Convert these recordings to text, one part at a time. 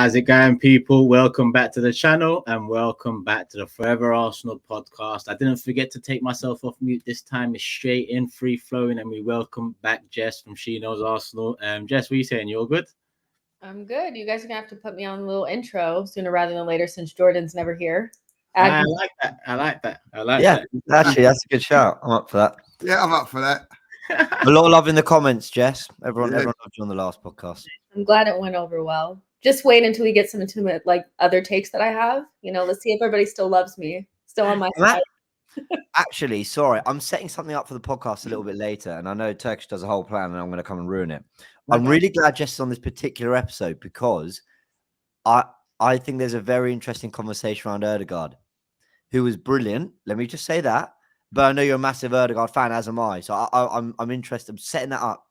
How's it going, people? Welcome back to the channel and welcome back to the Fourever Arsenal podcast. I didn't forget to take myself off mute this time. It's straight in, free flowing, and we welcome back Jess from She Knows Arsenal. Jess, what are you saying? You all good? I'm good. You guys are gonna have to put me on a little intro sooner rather than later since Jordan's never here. I like that. I like that. Actually, that's a good shout. I'm up for that. Yeah, I'm up for that. A lot of love in the comments, Jess. Everyone loved you on the last podcast. I'm glad it went over well. Just wait until we get some intimate, other takes that I have. Let's see if everybody still loves me, still on my side. Actually, sorry, I'm setting something up for the podcast a little bit later, and I know Turkish does a whole plan, and I'm going to come and ruin it. Okay. I'm really glad Jess is on this particular episode because I think there's a very interesting conversation around Ødegaard, who was brilliant. Let me just say that. But I know you're a massive Ødegaard fan, as am I. So I'm interested. I'm setting that up.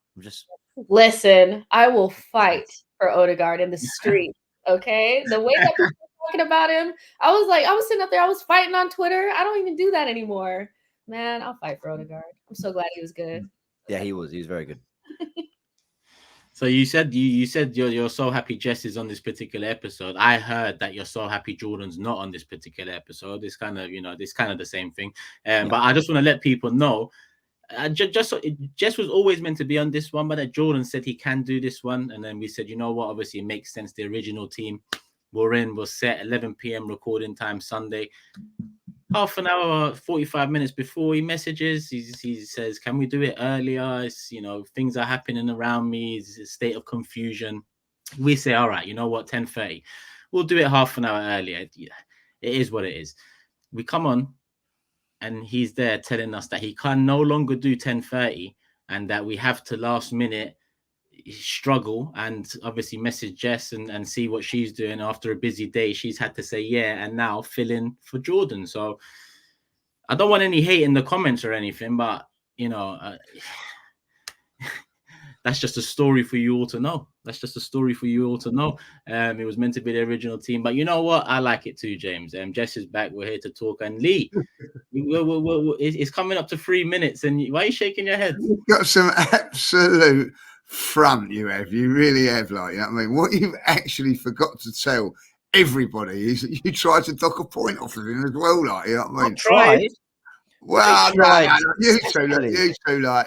Listen. I will fight for Ødegaard in the street. Okay, the way that people are talking about him, I was sitting up there. I was fighting on Twitter. I don't even do that anymore. Man, I'll fight for Ødegaard. I'm so glad he was good. Yeah, he was. He was very good. So you said you're so happy Jess is on this particular episode. I heard that you're so happy Jordan's not on this particular episode. It's kind of the same thing. But I just want to let people know, Jess was always meant to be on this one, but that Jordan said he can do this one, and then we said, you know what? Obviously, it makes sense. The original team we're set 11 p.m. recording time Sunday. Half an hour, 45 minutes before he messages, he says, can we do it earlier? It's, things are happening around me. It's a state of confusion. We say, all right, you know what, 10:30. We'll do it half an hour earlier. It is what it is. We come on, and he's there telling us that he can no longer do 10:30 and that we have to last minute struggle and obviously message Jess and see what she's doing after a busy day. She's had to say and now fill in for Jordan. So I don't want any hate in the comments or anything, but that's just a story for you all to know. It was meant to be the original team, but you know what? I like it too, James. Jess is back. We're here to talk. And Lee, it's coming up to 3 minutes. And why are you shaking your head? You've got some absolute front, you really have, what you've actually forgot to tell everybody is that you tried to dock a point off of him as well, Tried. Well, no,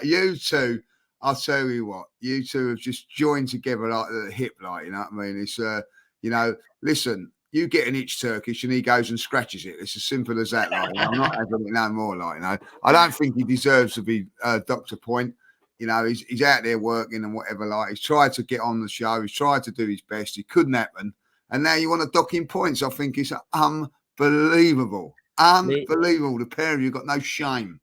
you two, I'll tell you what, you two have just joined together like at the hip, It's listen, you get an itch Turkish and he goes and scratches it. It's as simple as that, I'm not having it no more, I don't think he deserves to be Dr. Point. He's out there working and whatever, He's tried to get on the show. He's tried to do his best. It couldn't happen. And now you want to dock him points. I think it's unbelievable. The pair of you got no shame.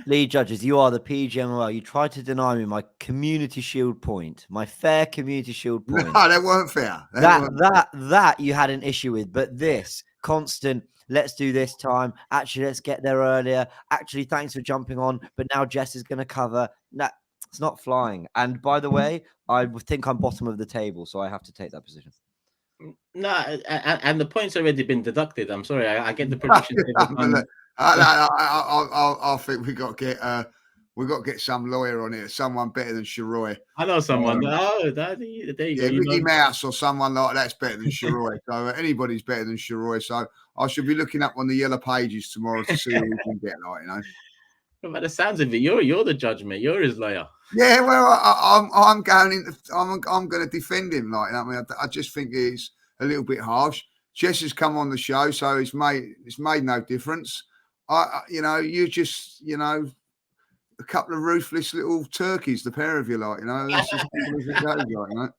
Lee Judges, you are the PGMOL. You tried to deny me my Community Shield point, my fair Community Shield point. No, that weren't fair. That you had an issue with. But this constant, let's do this time. Actually, let's get there earlier. Actually, thanks for jumping on. But now Jess is going to cover. No, it's not flying. And by the way, I think I'm bottom of the table, so I have to take that position. No, and the point's already been deducted. I'm sorry. I get the prediction. I think we got to get some lawyer on here, someone better than Sharoy. I know someone. There you go. Mickey Mouse or someone like that's better than Sharoy. So anybody's better than Sharoy. So I should be looking up on the yellow pages tomorrow to see who we can get, By the sounds of it, you're the judge, mate. You're his lawyer. Yeah, well, I'm going to defend him, I just think it's a little bit harsh. Jess has come on the show, so it's made no difference. You're just, a couple of ruthless little turkeys, the pair of you, That's just as it goes,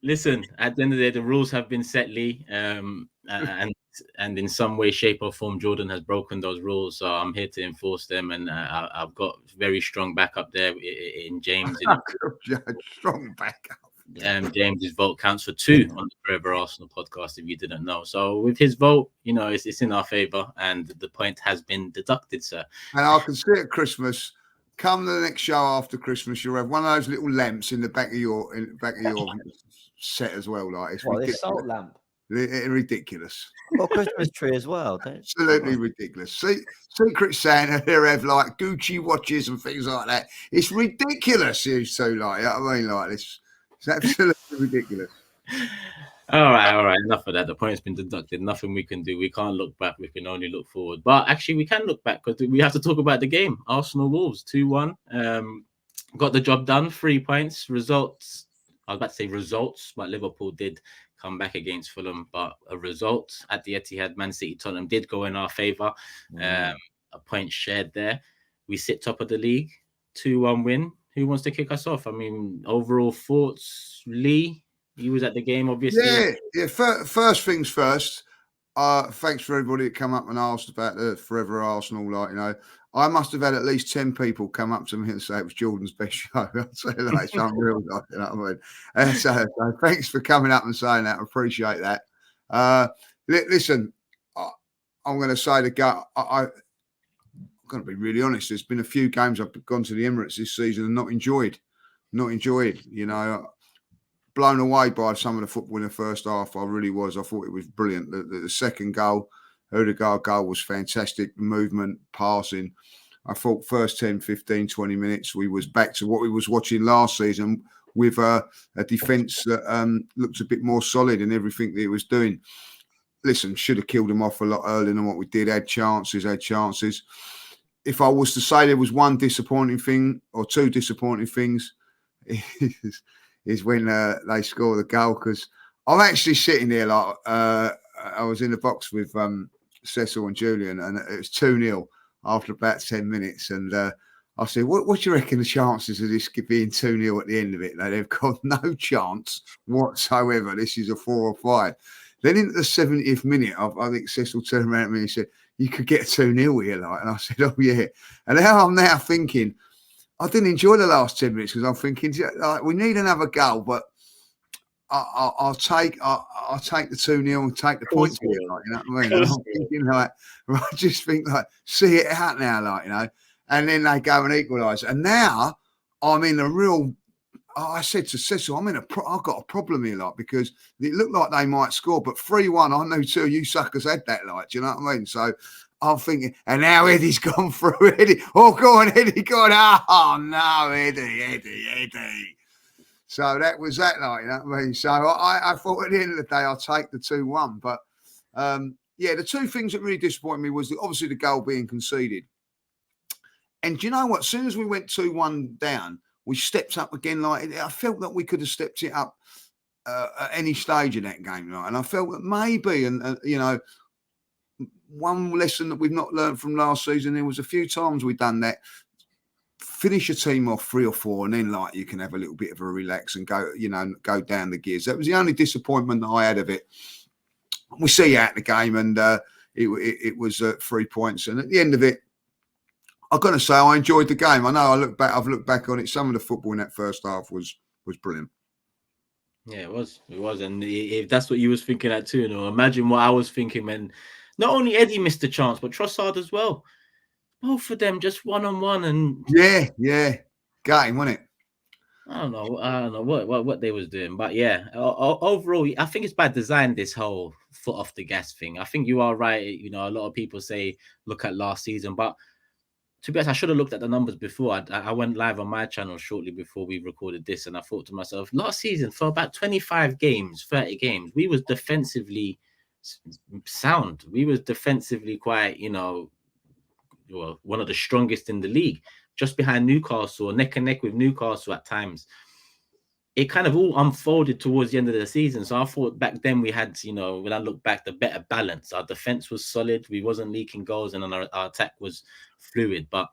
Listen, at the end of the day, the rules have been set, Lee, and in some way, shape, or form, Jordan has broken those rules. So I'm here to enforce them, and I've got very strong backup there in James. Strong backup. James's vote counts for 2 on the Fourever Arsenal podcast, if you didn't know. So with his vote, it's in our favour, and the point has been deducted, sir. And I can see at Christmas, come the next show after Christmas, you'll have one of those little lamps in the back of your set as well. It's ridiculous. Salt lamp. Ridiculous. Or Christmas tree as well. Absolutely ridiculous. Secret Santa, they have Gucci watches and things like that. It's ridiculous. You two this. It's absolutely ridiculous. All right. Enough of that. The point's been deducted. Nothing we can do. We can't look back. We can only look forward. But actually, we can look back because we have to talk about the game. Arsenal Wolves 2-1. Got the job done. 3 points. Results. I was about to say results, but Liverpool did come back against Fulham. But a result at the Etihad, Man City, Tottenham did go in our favour. A point shared there. We sit top of the league. 2-1 win. Who wants to kick us off? I mean, overall thoughts, Lee. You was at the game, obviously. Yeah. First things first. Thanks for everybody that come up and asked about the Fourever Arsenal. Like, you know, I must have had at least 10 people come up to me and say it was Jordan's best show. I'd say like, it's unreal. Like, you know what I mean? So thanks for coming up and saying that. I appreciate that. Listen, I'm going to say I'm going to be really honest. There's been a few games I've gone to the Emirates this season and not enjoyed. You know. Blown away by some of the football in the first half. I really was. I thought it was brilliant. The second goal, Odegaard goal, was fantastic. Movement, passing. I thought first 10, 15, 20 minutes, we was back to what we was watching last season with a defence that looked a bit more solid in everything that it was doing. Listen, should have killed them off a lot earlier than what we did. Had chances. If I was to say there was one disappointing thing or two disappointing things, is when they score the goal, because I'm actually sitting there like I was in the box with Cecil and Julian, and it was 2-0 after about 10 minutes. And I said, what do you reckon the chances of this being 2-0 at the end of it? Now, they've got no chance whatsoever. This is a 4 or 5. Then into the 70th minute, I think Cecil turned around at me and said, you could get 2-0 here, like. And I said, oh, yeah. And now I'm thinking, I didn't enjoy the last 10 minutes because I'm thinking, like, we need another goal, but I'll take the 2-0 and take the points here, like, you know what I mean? And I'm thinking, like, I just think, like, see it out now, like, you know. And then they go and equalise. And now I'm in a real. I said to Cecil, I've got a problem here, like, because it looked like they might score, but 3-1, I knew two of you suckers had that, like, do you know what I mean? So I'm thinking, and now Eddie's gone through. Eddie, oh, go on, Eddie, go on. Oh, no, Eddie. So that was that, like, you know what I mean? So I thought at the end of the day, I'll take the 2-1. But, yeah, the two things that really disappointed me was obviously the goal being conceded. And do you know what? As soon as we went 2-1 down, we stepped up again. Like, I felt that we could have stepped it up at any stage in that game. Like, and I felt that maybe, and you know, one lesson that we've not learned from last season, there was a few times we've done that. Finish a team off 3 or 4, and then, like, you can have a little bit of a relax and go, you know, go down the gears. That was the only disappointment that I had of it. We see you out the game, and it was 3 points. And at the end of it, I've got to say, I enjoyed the game. I know I've looked back on it. Some of the football in that first half was brilliant. Yeah, it was. And if that's what you was thinking at too, you know, imagine what I was thinking when not only Eddie missed the chance, but Trossard as well. Both of them just 1-on-1, and yeah, game, wasn't it? I don't know what they was doing, but yeah, overall, I think it's by design, this whole foot off the gas thing. I think you are right. You know, a lot of people say look at last season, but to be honest, I should have looked at the numbers before. I went live on my channel shortly before we recorded this, and I thought to myself, last season, for about 25 games, 30 games, we was defensively sound. We was defensively quite, you know, well, one of the strongest in the league, just behind Newcastle, neck and neck with Newcastle at times. It kind of all unfolded towards the end of the season. So I thought back then we had, you know, when I look back, the better balance. Our defense was solid. We wasn't leaking goals, and our attack was fluid. But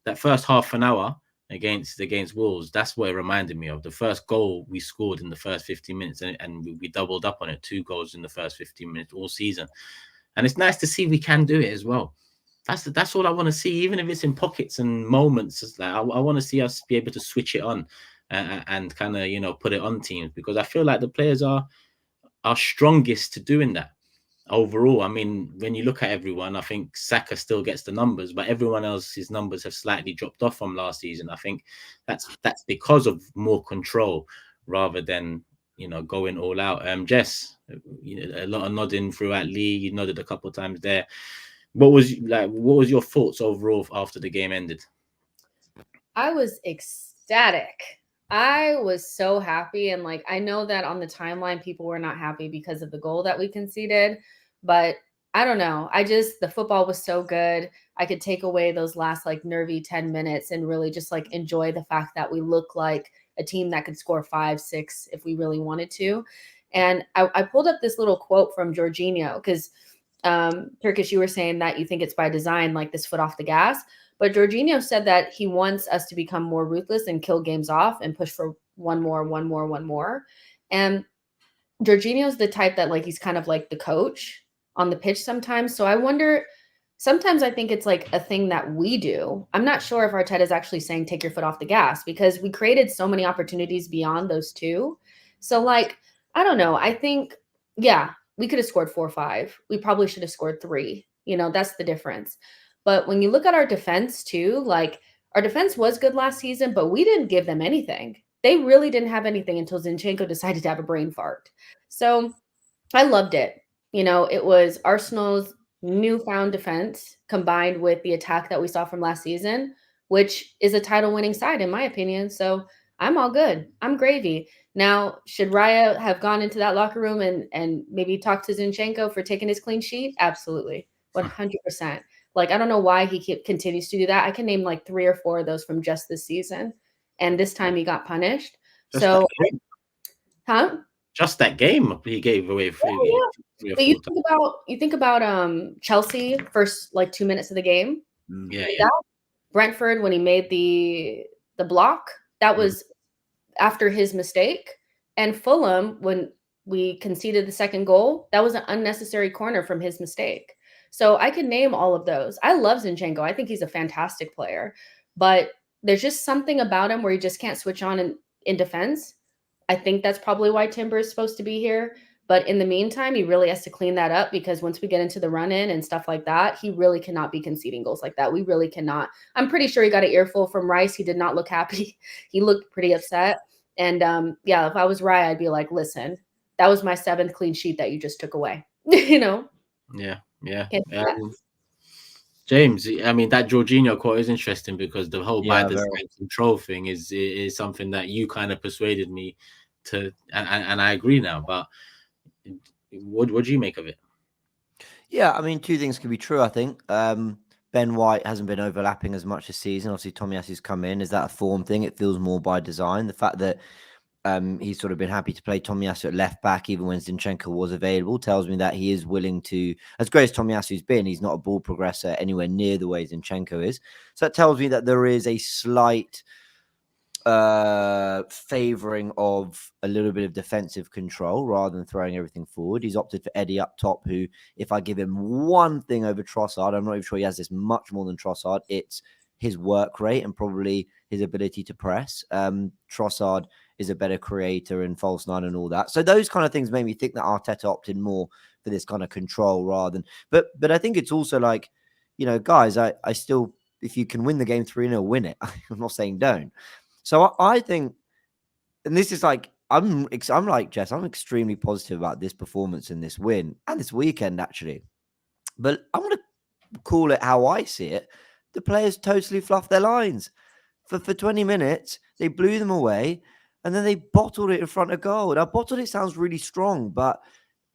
that first half an hour against Wolves, that's what it reminded me of. The first goal we scored in the first 15 minutes, and we doubled up on it. 2 goals in the first 15 minutes all season. And it's nice to see we can do it as well. That's all I want to see, even if it's in pockets and moments. It's like I want to see us be able to switch it on. And kind of, you know, put it on teams, because I feel like the players are strongest to doing that overall. I mean, when you look at everyone, I think Saka still gets the numbers, but everyone else's numbers have slightly dropped off from last season. I think that's because of more control rather than, you know, going all out. Jess, you know, a lot of nodding throughout. Lee, you nodded a couple of times there. What was your thoughts overall after the game ended? I was ecstatic. I was so happy. And like, I know that on the timeline, people were not happy because of the goal that we conceded, but I don't know. The football was so good. I could take away those last like nervy 10 minutes and really just like enjoy the fact that we look like a team that could score 5, 6 if we really wanted to. And I pulled up this little quote from Jorginho because Turkish, you were saying that you think it's by design, like this foot off the gas. But Jorginho said that he wants us to become more ruthless and kill games off and push for one more, one more, one more. And Jorginho's the type that like he's kind of like the coach on the pitch sometimes. So I wonder, sometimes I think it's like a thing that we do. I'm not sure if Arteta is actually saying take your foot off the gas because we created so many opportunities beyond those two. So like, I don't know. I think, yeah, we could have scored 4 or 5. We probably should have scored 3. You know, that's the difference. But when you look at our defense too, like our defense was good last season, but we didn't give them anything. They really didn't have anything until Zinchenko decided to have a brain fart. So I loved it. You know, it was Arsenal's newfound defense combined with the attack that we saw from last season, which is a title winning side, in my opinion. So I'm all good. I'm gravy. Now, should Raya have gone into that locker room and maybe talked to Zinchenko for taking his clean sheet? Absolutely. 100%. Like, I don't know why he continues to do that. I can name like 3 or 4 of those from just this season. And this time he got punished. Just so, that huh? Just that game he gave away. Yeah. But you think about Chelsea first like 2 minutes of the game. Yeah. Brentford when he made the block, that was after his mistake. And Fulham when we conceded the second goal, that was an unnecessary corner from his mistake. So I can name all of those. I love Zinchenko. I think he's a fantastic player, but there's just something about him where he just can't switch on in defense. I think that's probably why Timber is supposed to be here. But in the meantime, he really has to clean that up because once we get into the run-in and stuff like that, he really cannot be conceding goals like that. We really cannot. I'm pretty sure he got an earful from Rice. He did not look happy. He looked pretty upset. And yeah, if I was Raya, I'd be like, listen, that was my 7th clean sheet that you just took away. You know? Yeah. James, I mean, that Jorginho quote is interesting because the whole by design control thing is something that you kind of persuaded me to, and I agree now. But what do you make of it? Yeah, I mean, 2 things can be true, I think. Ben White hasn't been overlapping as much this season. Obviously, Tomiyasu's come in. Is that a form thing? It feels more by design. The fact that he's sort of been happy to play Tomiyasu at left back, even when Zinchenko was available, tells me that he is willing to, as great as Tomiyasu's been, he's not a ball progressor anywhere near the way Zinchenko is. So that tells me that there is a slight favouring of a little bit of defensive control rather than throwing everything forward. He's opted for Eddie up top, who, if I give him one thing over Trossard, I'm not even sure he has this much more than Trossard, it's his work rate and probably his ability to press. Trossard is a better creator and false nine and all that. So those kind of things made me think that Arteta opted more for this kind of control rather than, but I think it's also like, you know, guys, I still, if you can win the game 3-0, win it. I'm not saying don't. So I think, and this is like, I'm like Jess, I'm extremely positive about this performance and this win and this weekend actually. But I'm going to call it how I see it. The players totally fluffed their lines. For 20 minutes, they blew them away and then they bottled it in front of goal. Now, bottled it sounds really strong, but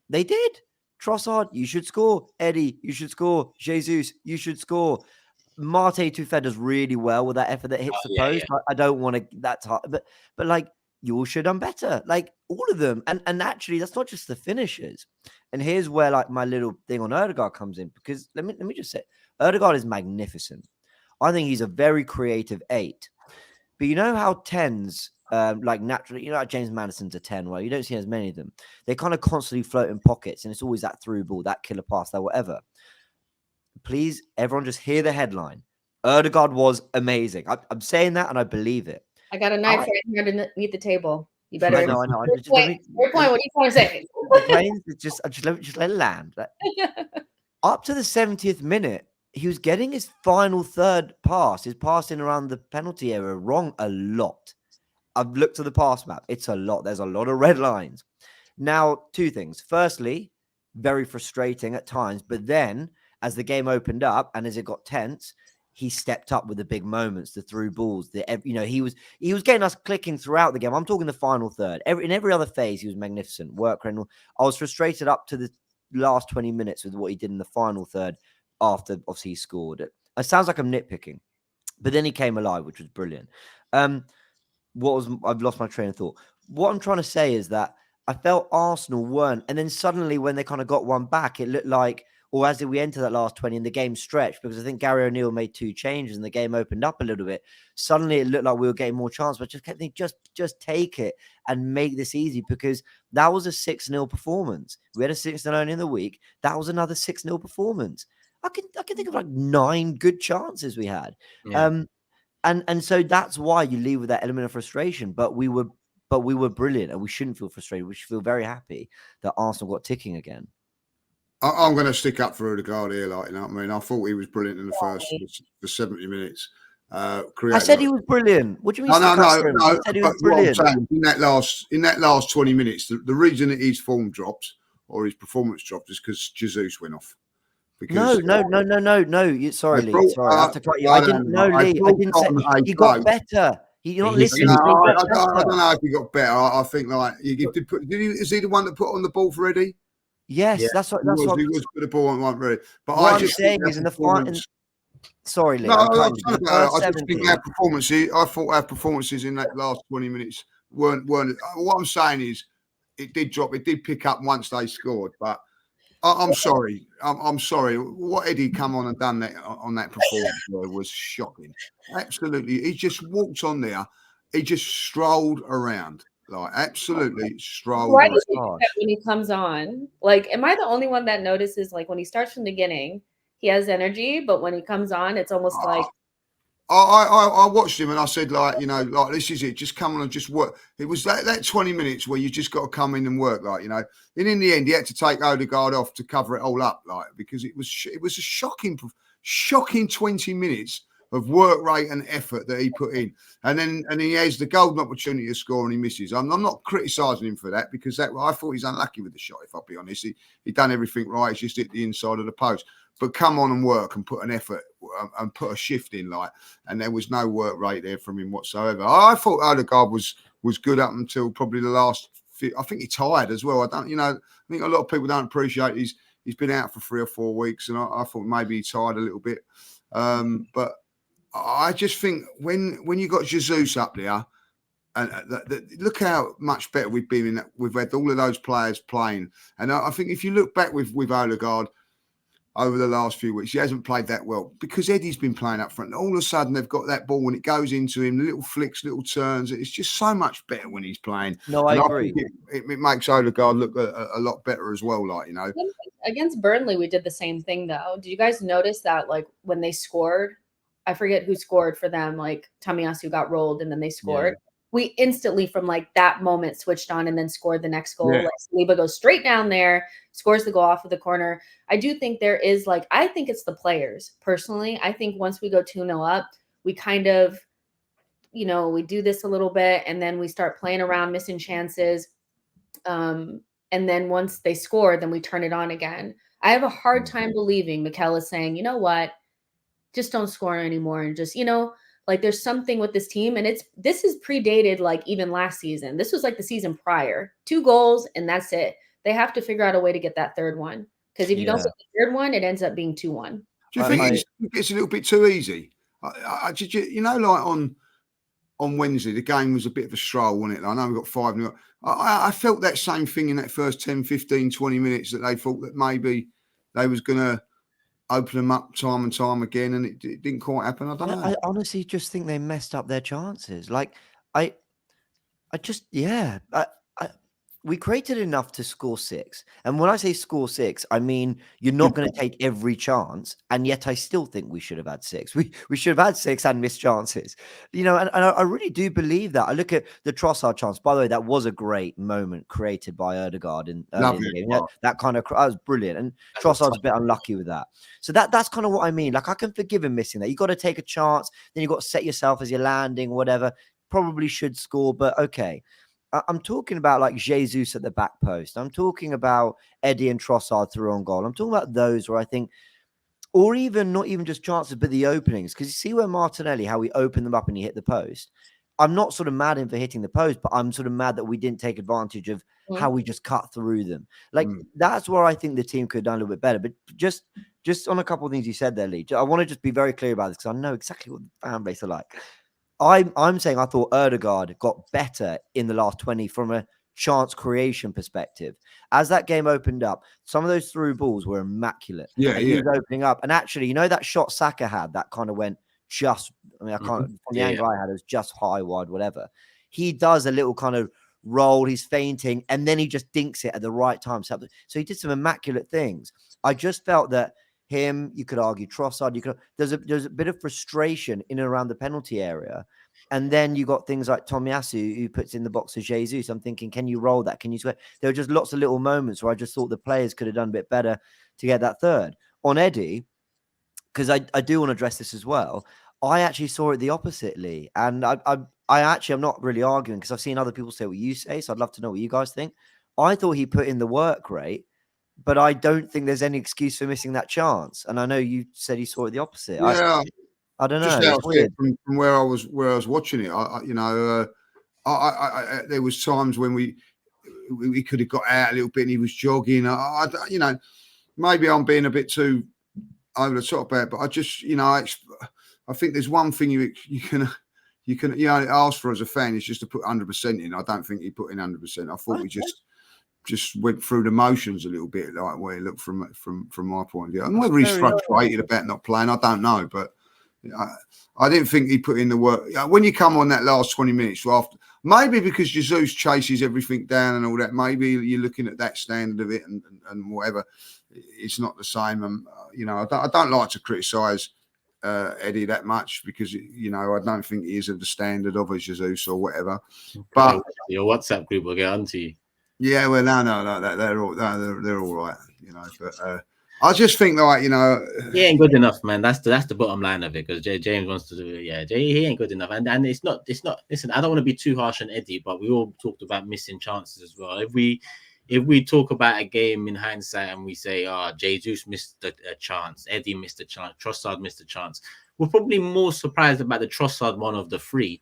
they did. Trossard, you should score. Eddie, you should score. Jesus, you should score. Mate Tufé does really well with that effort that hits the post. Yeah. I don't want to, that's hard, but like, you all should have done better. Like, all of them. And actually, that's not just the finishers. And here's where, like, my little thing on Ødegaard comes in, because let me just say, Ødegaard is magnificent. I think he's a very creative 8. But you know how 10s, like naturally, you know, like James Maddison's a 10, well, you don't see as many of them. They kind of constantly float in pockets, and it's always that through ball, that killer pass, that whatever. Please, everyone just hear the headline. Ødegaard was amazing. I'm saying that, and I believe it. I got a knife right here underneath the table. You better. I know. Wait, what are you trying to say? just let it land. Up to the 70th minute, he was getting his final third pass, his passing around the penalty area wrong a lot. I've looked at the pass map. It's a lot. There's a lot of red lines. Now, 2 things. Firstly, very frustrating at times. But then, as the game opened up and as it got tense, he stepped up with the big moments, the through balls, he was getting us clicking throughout the game. I'm talking the final third. In every other phase, he was magnificent. Work rate. I was frustrated up to the last 20 minutes with what he did in the final third after obviously he scored it. It sounds like I'm nitpicking, but then he came alive, which was brilliant. I've lost my train of thought. What I'm trying to say is that I felt Arsenal weren't, and then suddenly when they kind of got one back, it looked like, or as we enter that last 20 and the game stretched, because I think Gary O'Neill made 2 changes and the game opened up a little bit. Suddenly it looked like we were getting more chance, but just kept thinking, just take it and make this easy, because that was a 6-0 performance. We had a 6-0 only in the week. That was another 6-0 performance. I can think of like 9 good chances we had. Yeah. And so that's why you leave with that element of frustration. But we were brilliant, and we shouldn't feel frustrated. We should feel very happy that Arsenal got ticking again. I'm going to stick up for Odegaard here, like, you know what I mean? I thought he was brilliant in the 70 minutes. I said he was brilliant. What do you mean? No. I said he was brilliant. What I'm saying, in that last 20 minutes, the reason that his form dropped or his performance dropped is because Jesus went off. No. Sorry, Lee. Sorry, I have to cut you. I didn't know, Lee. I didn't say he got better. You're not listening. I don't know if he got better. I think like is he the one that put on the ball for Eddie? Yes, yeah. That's what. He was put the ball on one ready. But what I'm saying is in the final. Sorry, Lee. I just think our performances. I thought our performances in that last 20 minutes weren't. What I'm saying is, it did drop. It did pick up once they scored, but. I'm sorry. I'm sorry. What Eddie come on and done that on that performance was shocking. Absolutely. He just walked on there. He just strolled around. Like, absolutely strolled Why around. do you think that when he comes on? Like, am I the only one that notices, like, when he starts from the beginning, he has energy, but when he comes on, it's almost like... I watched him and I said, like, you know, like, this is it. Just come on and just work. It was that 20 minutes where you just got to come in and work, like, you know. And in the end, he had to take Odegaard off to cover it all up, like, because it was a shocking 20 minutes of work rate and effort that he put in. And he has the golden opportunity to score and he misses. I'm not criticising him for that, because I thought he's unlucky with the shot, if I'll be honest. He done everything right. He's just hit the inside of the post. But come on and work and put an effort and put a shift in, like, and there was no work rate there from him whatsoever. I thought Odegaard was good up until probably the last. I think he tired as well. I think a lot of people don't appreciate he's been out for 3 or 4 weeks, and I thought maybe he tired a little bit. But I just think when you got Jesus up there, and look how much better we've been in that. We've had all of those players playing, and I think if you look back with Odegaard over the last few weeks, he hasn't played that well because Eddie's been playing up front. And all of a sudden, they've got that ball when it goes into him, little flicks, little turns. It's just so much better when he's playing. No, I agree. It makes Odegaard look a lot better as well, like, you know. Against Burnley, we did the same thing, though. Did you guys notice that, like, when they scored, I forget who scored for them, like, Tomiyasu got rolled and then they scored. Yeah. We instantly, from like that moment, switched on and then scored the next goal. Yeah. Like, Saliba goes straight down there, scores the goal off of the corner. I do think there is, like, I think it's the players. Personally, I think once we go 2-0 up, we kind of, you know, we do this a little bit and then we start playing around, missing chances. And then once they score, then we turn it on again. I have a hard time believing Mikel is saying, you know what, just don't score anymore and just, you know, like, there's something with this team, and this is predated, like, even last season. This was like the season prior. 2 goals, and that's it. They have to figure out a way to get that third one, because if you don't get the third one, it ends up being 2-1. Do you think it's a little bit too easy? You know, like on Wednesday, the game was a bit of a stroll, wasn't it? I know we got 5-0. I felt that same thing in that first 10, 15, 20 minutes, that they thought that maybe they was going to open them up time and time again, and it didn't quite happen. I don't know. I honestly just think they messed up their chances. Like, we created enough to score 6. And when I say score 6, I mean, you're not going to take every chance. And yet I still think we should have had 6. We should have had 6 and missed chances. You know, and I really do believe that. I look at the Trossard chance. By the way, that was a great moment created by Odegaard in the game. You know, that was brilliant. And Trossard's a bit unlucky with that. So that's kind of what I mean. Like, I can forgive him missing that. You got to take a chance. Then you got to set yourself as you're landing, whatever. Probably should score, but okay. I'm talking about, like, Jesus at the back post. I'm talking about Eddie and Trossard through on goal. I'm talking about those where I think or even not even just chances, but the openings. Because you see where Martinelli, how he opened them up and he hit the post. I'm not sort of mad at him for hitting the post, but I'm sort of mad that we didn't take advantage of how we just cut through them. Like that's where I think the team could have done a little bit better. But just on a couple of things you said there, Lee, I want to just be very clear about this because I know exactly what the fan base are like. I'm saying I thought Ødegaard got better in the last 20 from a chance creation perspective. As that game opened up, some of those through balls were immaculate. Yeah, He was opening up. And actually, you know that shot Saka had that kind of went just, I mean, I can't, from the angle I had, it was just high, wide, whatever. He does a little kind of roll, he's fainting, and then he just dinks it at the right time. So he did some immaculate things. I just felt that him, you could argue Trossard, there's a bit of frustration in and around the penalty area. And then you got things like Tomiyasu who puts in the box of Jesus. I'm thinking, can you roll that? Can you swear? There were just lots of little moments where I just thought the players could have done a bit better to get that third. On Eddie, because I do want to address this as well, I actually saw it the opposite, Lee. And I'm not really arguing because I've seen other people say what you say. So I'd love to know what you guys think. I thought he put in the work rate, but I don't think there's any excuse for missing that chance. And I know you said you saw it the opposite. Yeah. I don't know. Just It's weird. from where I was watching it, there was times when we could have got out a little bit and he was jogging. Maybe I'm being a bit too over the top about it, but I just, I think there's one thing you can ask for as a fan is just to put 100% in. I don't think he put in 100%. I thought we just went through the motions a little bit, like where it looked from my point of view. And whether he's frustrated about not playing, I don't know, but I didn't think he put in the work. When you come on that last 20 minutes after, maybe because Jesus chases everything down and all that, maybe you're looking at that standard of it and whatever. It's not the same. I don't like to criticise Eddie that much because, I don't think he is of the standard of a Jesus or whatever. But your WhatsApp group will get onto you. Yeah, well, no, they're all right, but I just think he ain't good enough, man. That's the bottom line of it. Because James wants to do it. Yeah, he ain't good enough, and it's not. Listen, I don't want to be too harsh on Eddie, but we all talked about missing chances as well. If we talk about a game in hindsight and we say, Jesus missed a chance, Eddie missed a chance, Trossard missed a chance, we're probably more surprised about the Trossard one of the three.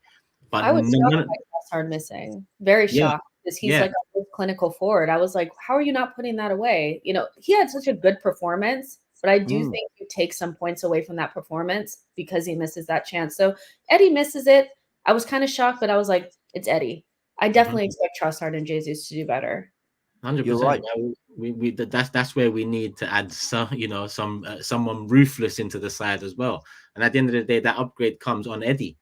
But I was shocked by Trossard missing. Very shocked. Because he's like a clinical forward. I was like, how are you not putting that away? He had such a good performance, but I do think you take some points away from that performance because he misses that chance. So Eddie misses it. I was kind of shocked, but I was like, it's Eddie. I definitely expect Trossard and Jesus to do better. 100%. You're right. That's where we need to add someone ruthless into the side as well. And at the end of the day, that upgrade comes on Eddie.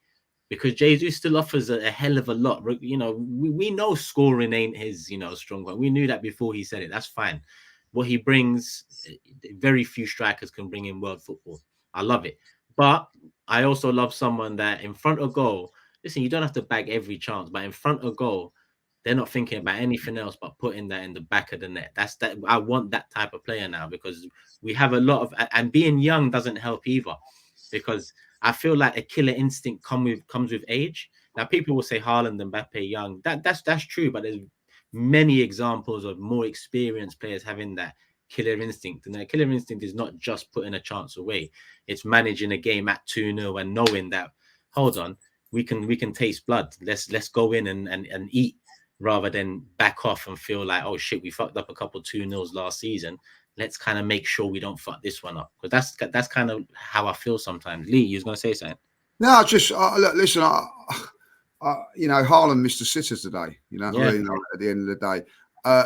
Because Jesus still offers a hell of a lot. We know scoring ain't his, strong point. We knew that before he said it. That's fine. What he brings, very few strikers can bring in world football. I love it. But I also love someone that in front of goal, listen, you don't have to bag every chance, but in front of goal, they're not thinking about anything else but putting that in the back of the net. I want that type of player now because we have a lot of, and being young doesn't help either because I feel like a killer instinct comes with age. Now, people will say Haaland and Mbappe young. That's true, but there's many examples of more experienced players having that killer instinct. And that killer instinct is not just putting a chance away. It's managing a game at 2-0 and knowing that, hold on, we can taste blood. Let's go in and eat rather than back off and feel like, oh shit, we fucked up a couple 2-0s last season. Let's kind of make sure we don't fuck this one up. Because that's kind of how I feel sometimes. Lee, you was going to say something? No, just look, listen, Haaland missed a sitter today. At the end of the day.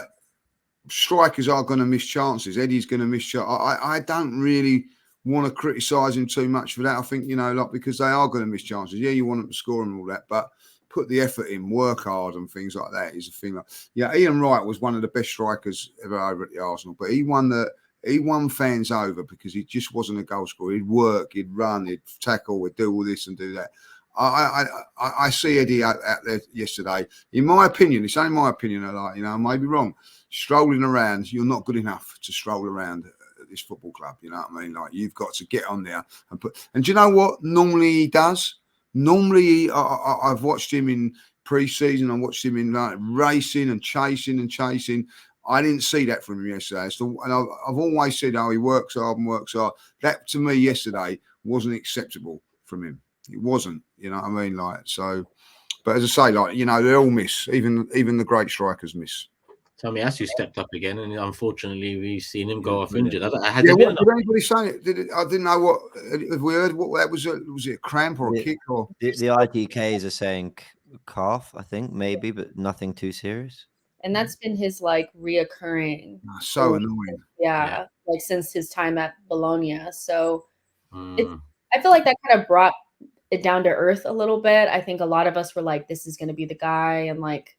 Strikers are going to miss chances. Eddie's going to miss chances. I don't really want to criticise him too much for that. I think, because they are going to miss chances. Yeah, you want them to score and all that, but put the effort in, work hard and things like that is a thing. Ian Wright was one of the best strikers ever over at the Arsenal, but he won fans over because he just wasn't a goal scorer. He'd work, he'd run, he'd tackle, he'd do all this and do that. I see Eddie out there yesterday. In my opinion, it's only my opinion. I may be wrong. Strolling around, you're not good enough to stroll around at this football club. You know what I mean? Like you've got to get on there and put. And do you know what? Normally he does. Normally, I've watched him in pre-season. I watched him in racing and chasing. I didn't see that from him yesterday. So, and I've always said, he works hard and works hard. That to me yesterday wasn't acceptable from him. It wasn't, you know what I mean? Like, so, but as I say, like, you know, they all miss, even the great strikers miss. Tomiyasu stepped up again, and unfortunately, we've seen him go off injured. Did anybody say it? I didn't know what. Have we heard what that was? Was it a cramp or a kick? Or the IDKs are saying calf, I think, maybe, but nothing too serious. And that's been his like reoccurring. So annoying. Yeah, like since his time at Bologna. So I feel like that kind of brought it down to earth a little bit. I think a lot of us were like, this is going to be the guy. And like,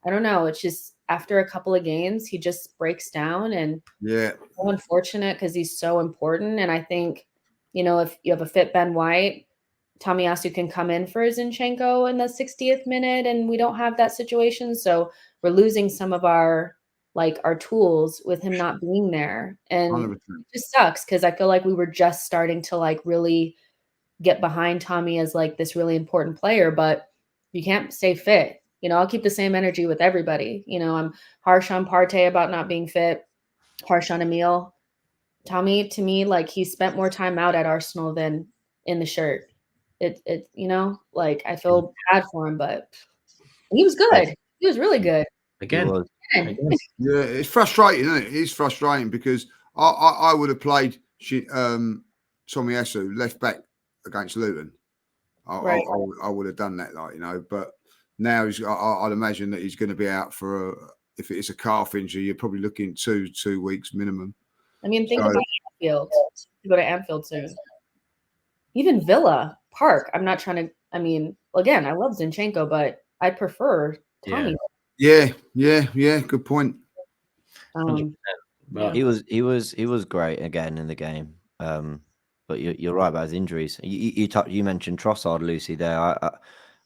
I don't know. It's just after a couple of games, he just breaks down, and so unfortunate because he's so important. And I think, you know, if you have a fit Ben White, Tomiyasu can come in for Zinchenko in the 60th minute, and we don't have that situation. So we're losing some of our tools with him not being there. And 100%. it just sucks because I feel like we were just starting to like really get behind Tommy as like this really important player, but you can't stay fit. You know, I'll keep the same energy with everybody. You know, I'm harsh on Partey about not being fit, harsh on Emile. Tommy, to me, like he spent more time out at Arsenal than in the shirt. It you know, like I feel bad for him, but he was good. He was really good. Again. Yeah, it's frustrating, isn't it? It's frustrating because I would have played Tomiyasu left back against Luton. I would have done that, like, you know, but now I'd imagine that he's going to be out for if it's a calf injury, you're probably looking 2 weeks minimum. I mean, think about Anfield. You go to Anfield soon. Even Villa Park. I'm not trying to. I mean, again, I love Zinchenko, but I prefer Tommy. Yeah. Good point. He was great again in the game. But you're right about his injuries. You mentioned Trossard, Lucy. There,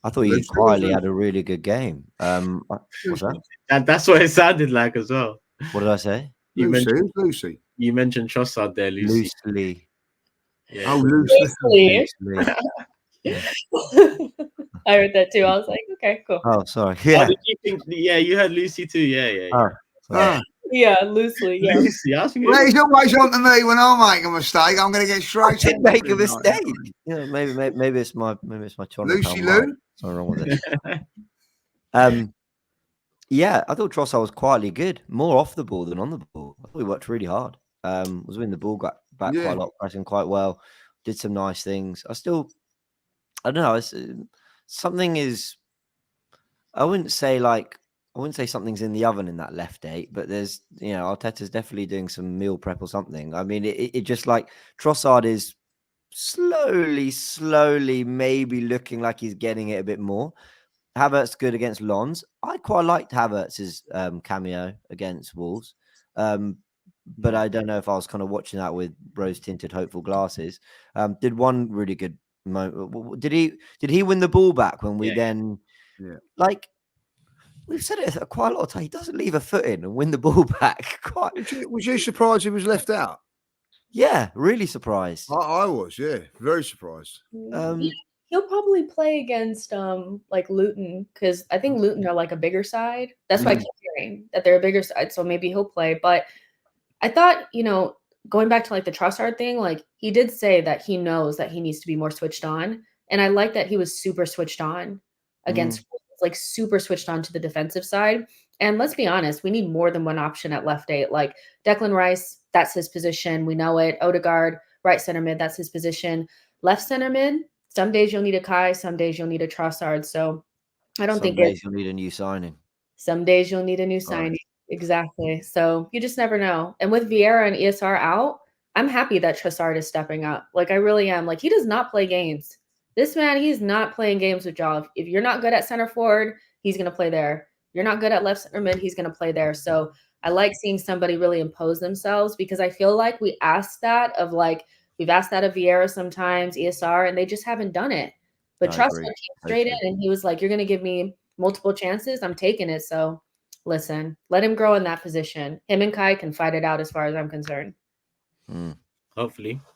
I thought he quietly had a really good game. What's that? That's what it sounded like as well. What did I say? Lucy. You mentioned Trossard there, Lucy. Loosely. Yeah. Oh, loosely. I heard that too. I was like, okay, cool. Oh, sorry. Yeah. Oh, did you think? Yeah, you heard Lucy too. Yeah. Yeah, loosely. Yeah. Lucy. Well, he's always on to me when I make a mistake. I'm going to get straight. I did make a mistake. Yeah, maybe it's my Lucy Lou. Something wrong with it. Yeah, I thought Trossard was quietly good, more off the ball than on the ball. I thought he worked really hard. Was winning the ball, got back quite a lot, pressing quite well, did some nice things. I don't know. Something is. I wouldn't say something's in the oven in that left eight, but there's, you know, Arteta's definitely doing some meal prep or something. I mean, it just like Trossard is slowly, maybe looking like he's getting it a bit more. Havertz good against Lons. I quite liked Havertz's cameo against Wolves, but I don't know if I was kind of watching that with rose-tinted, hopeful glasses. Did one really good moment. Did he win the ball back when we then like? We've said it quite a lot of time. He doesn't leave a foot in and win the ball back. Was you surprised he was left out? Yeah, really surprised. I was, very surprised. He'll probably play against like Luton, because I think Luton are like a bigger side. That's why I keep hearing that they're a bigger side. So maybe he'll play. But I thought, you know, going back to like the Trossard thing, like he did say that he knows that he needs to be more switched on. And I like that he was super switched on against like super switched on to the defensive side. And let's be honest, we need more than one option at left eight. Like Declan Rice, that's his position. We know it. Odegaard, right center mid, that's his position. Left center mid, some days you'll need a Kai, some days you'll need a Trossard. So I don't think some days you'll need a new signing. Some days you'll need a new signing. Exactly. So you just never know. And with Vieira and ESR out, I'm happy that Trossard is stepping up. Like I really am. Like he does not play games. This man, he's not playing games with y'all. If you're not good at center forward, he's going to play there. You're not good at left center mid, he's going to play there. So I like seeing somebody really impose themselves, because I feel like we've asked that of Vieira sometimes, ESR, and they just haven't done it. But Trossard came straight in and he was like, you're going to give me multiple chances. I'm taking it. So listen, let him grow in that position. Him and Kai can fight it out as far as I'm concerned.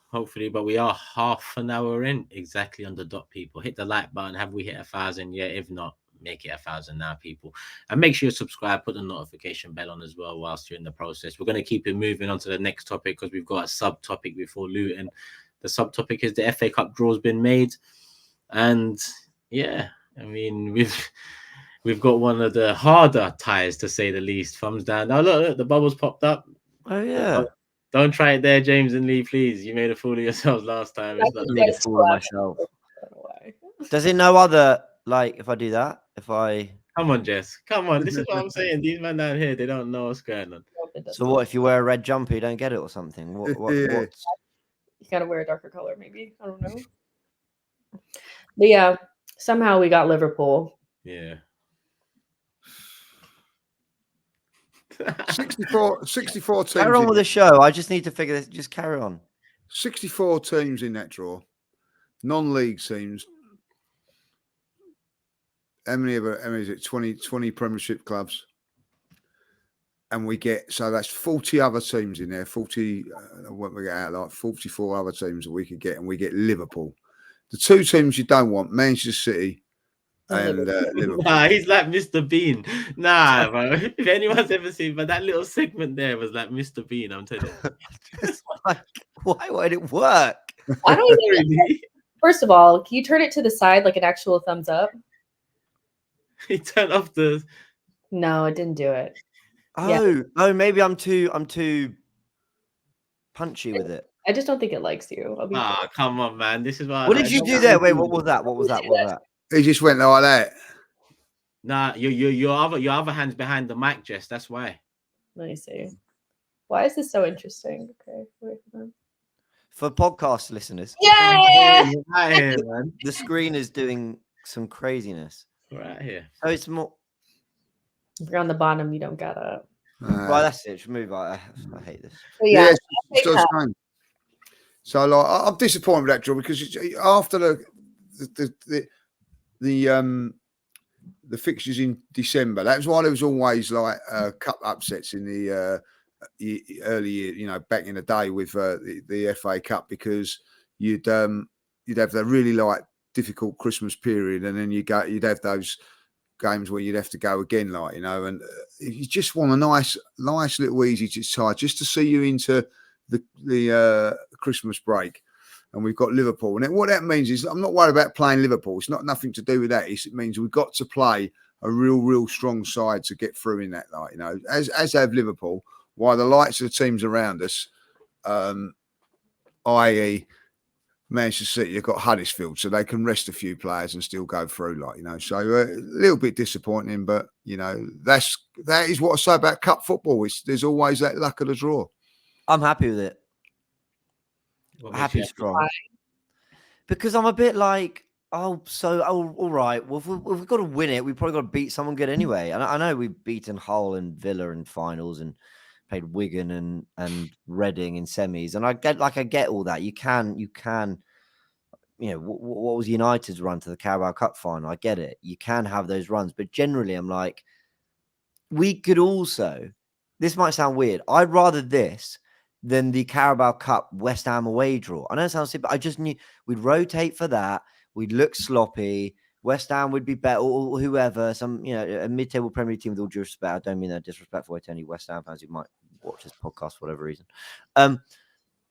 Hopefully, but we are half an hour in, exactly on the dot, people. Hit the like button. Have we hit 1,000 yet? If not, make it 1,000 now, people. And make sure you subscribe, put the notification bell on as well whilst you're in the process. We're going to keep it moving on to the next topic because we've got a subtopic before Luton. The subtopic is the FA Cup draw's been made. And yeah, I mean, we've got one of the harder ties, to say the least. Thumbs down. Now look, the bubbles popped up. Oh yeah. Don't try it there, James and Lee, please. You made a fool of yourselves last time. I made a fool of myself. Does it know other, like, if I do that? If I... Come on, Jess. Come on. This is what I'm saying. These men down here, they don't know what's going on. So what, if you wear a red jumper, you don't get it or something? What? You gotta wear a darker color, maybe. I don't know. But yeah, somehow we got Liverpool. Yeah. 64 teams. Carry on with the show. I just need to figure this. Just carry on. 64 teams in that draw. Non-league teams. How many is it? 20 Premiership clubs. And we get, so that's 40 other teams in there. 40, what we get out, like 44 other teams that we could get, and we get Liverpool. The two teams you don't want, Manchester City and Liverpool. Nah, he's like Mr. Bean. Nah, bro. If anyone's ever seen, but that little segment there was like Mr. Bean, I'm telling you. Like, why would it work? I don't even. First of all, can you turn it to the side like an actual thumbs up? He turned off the. No, it didn't do it. Oh, maybe I'm too punchy with it. I just don't think it likes you. Come on, man. This is why. What did you do there? Wait, what was that? What was that? He just went like that. Nah, your other hand's behind the mic, Jess. That's why. Let me see. Why is this so interesting? Okay, wait for them. For podcast listeners. Yeah. Right here, man. The screen is doing some craziness. Right here. So it's more. If you're on the bottom, you don't gotta. Right, that's it. Just move. I hate this. But yeah. So like, I'm disappointed with that draw because after the fixtures in December, that's why there was always like cup upsets in the early year, you know, back in the day with the FA Cup, because you'd have that really like difficult Christmas period, and then you'd have those games where you'd have to go again, like, you know, and you just want a nice little easy side just to see you into the Christmas break. And we've got Liverpool, and what that means is I'm not worried about playing Liverpool. It's not nothing to do with that. It means we've got to play a real strong side to get through in that, like, you know, as have Liverpool. While the likes of the teams around us, i.e. Manchester City, have got Huddersfield, so they can rest a few players and still go through, like, you know. So a little bit disappointing, but you know, that is what I say about cup football. There's always that luck of the draw. I'm happy with it. Happy strong. Because I'm a bit like, all right. Well, if we've got to win it, we've probably got to beat someone good anyway. And I know we've beaten Hull and Villa in finals and played Wigan and Reading in semis, and I get all that. You can, you know, what was United's run to the Carabao Cup final? I get it. You can have those runs, but generally, I'm like, we could also. This might sound weird. I'd rather this than the Carabao Cup West Ham away draw. I know it sounds simple. I just knew we'd rotate for that. We'd look sloppy. West Ham would be better, or whoever, some, you know, a mid-table Premier League team, with all due respect. I don't mean that disrespectful to any West Ham fans who might watch this podcast for whatever reason.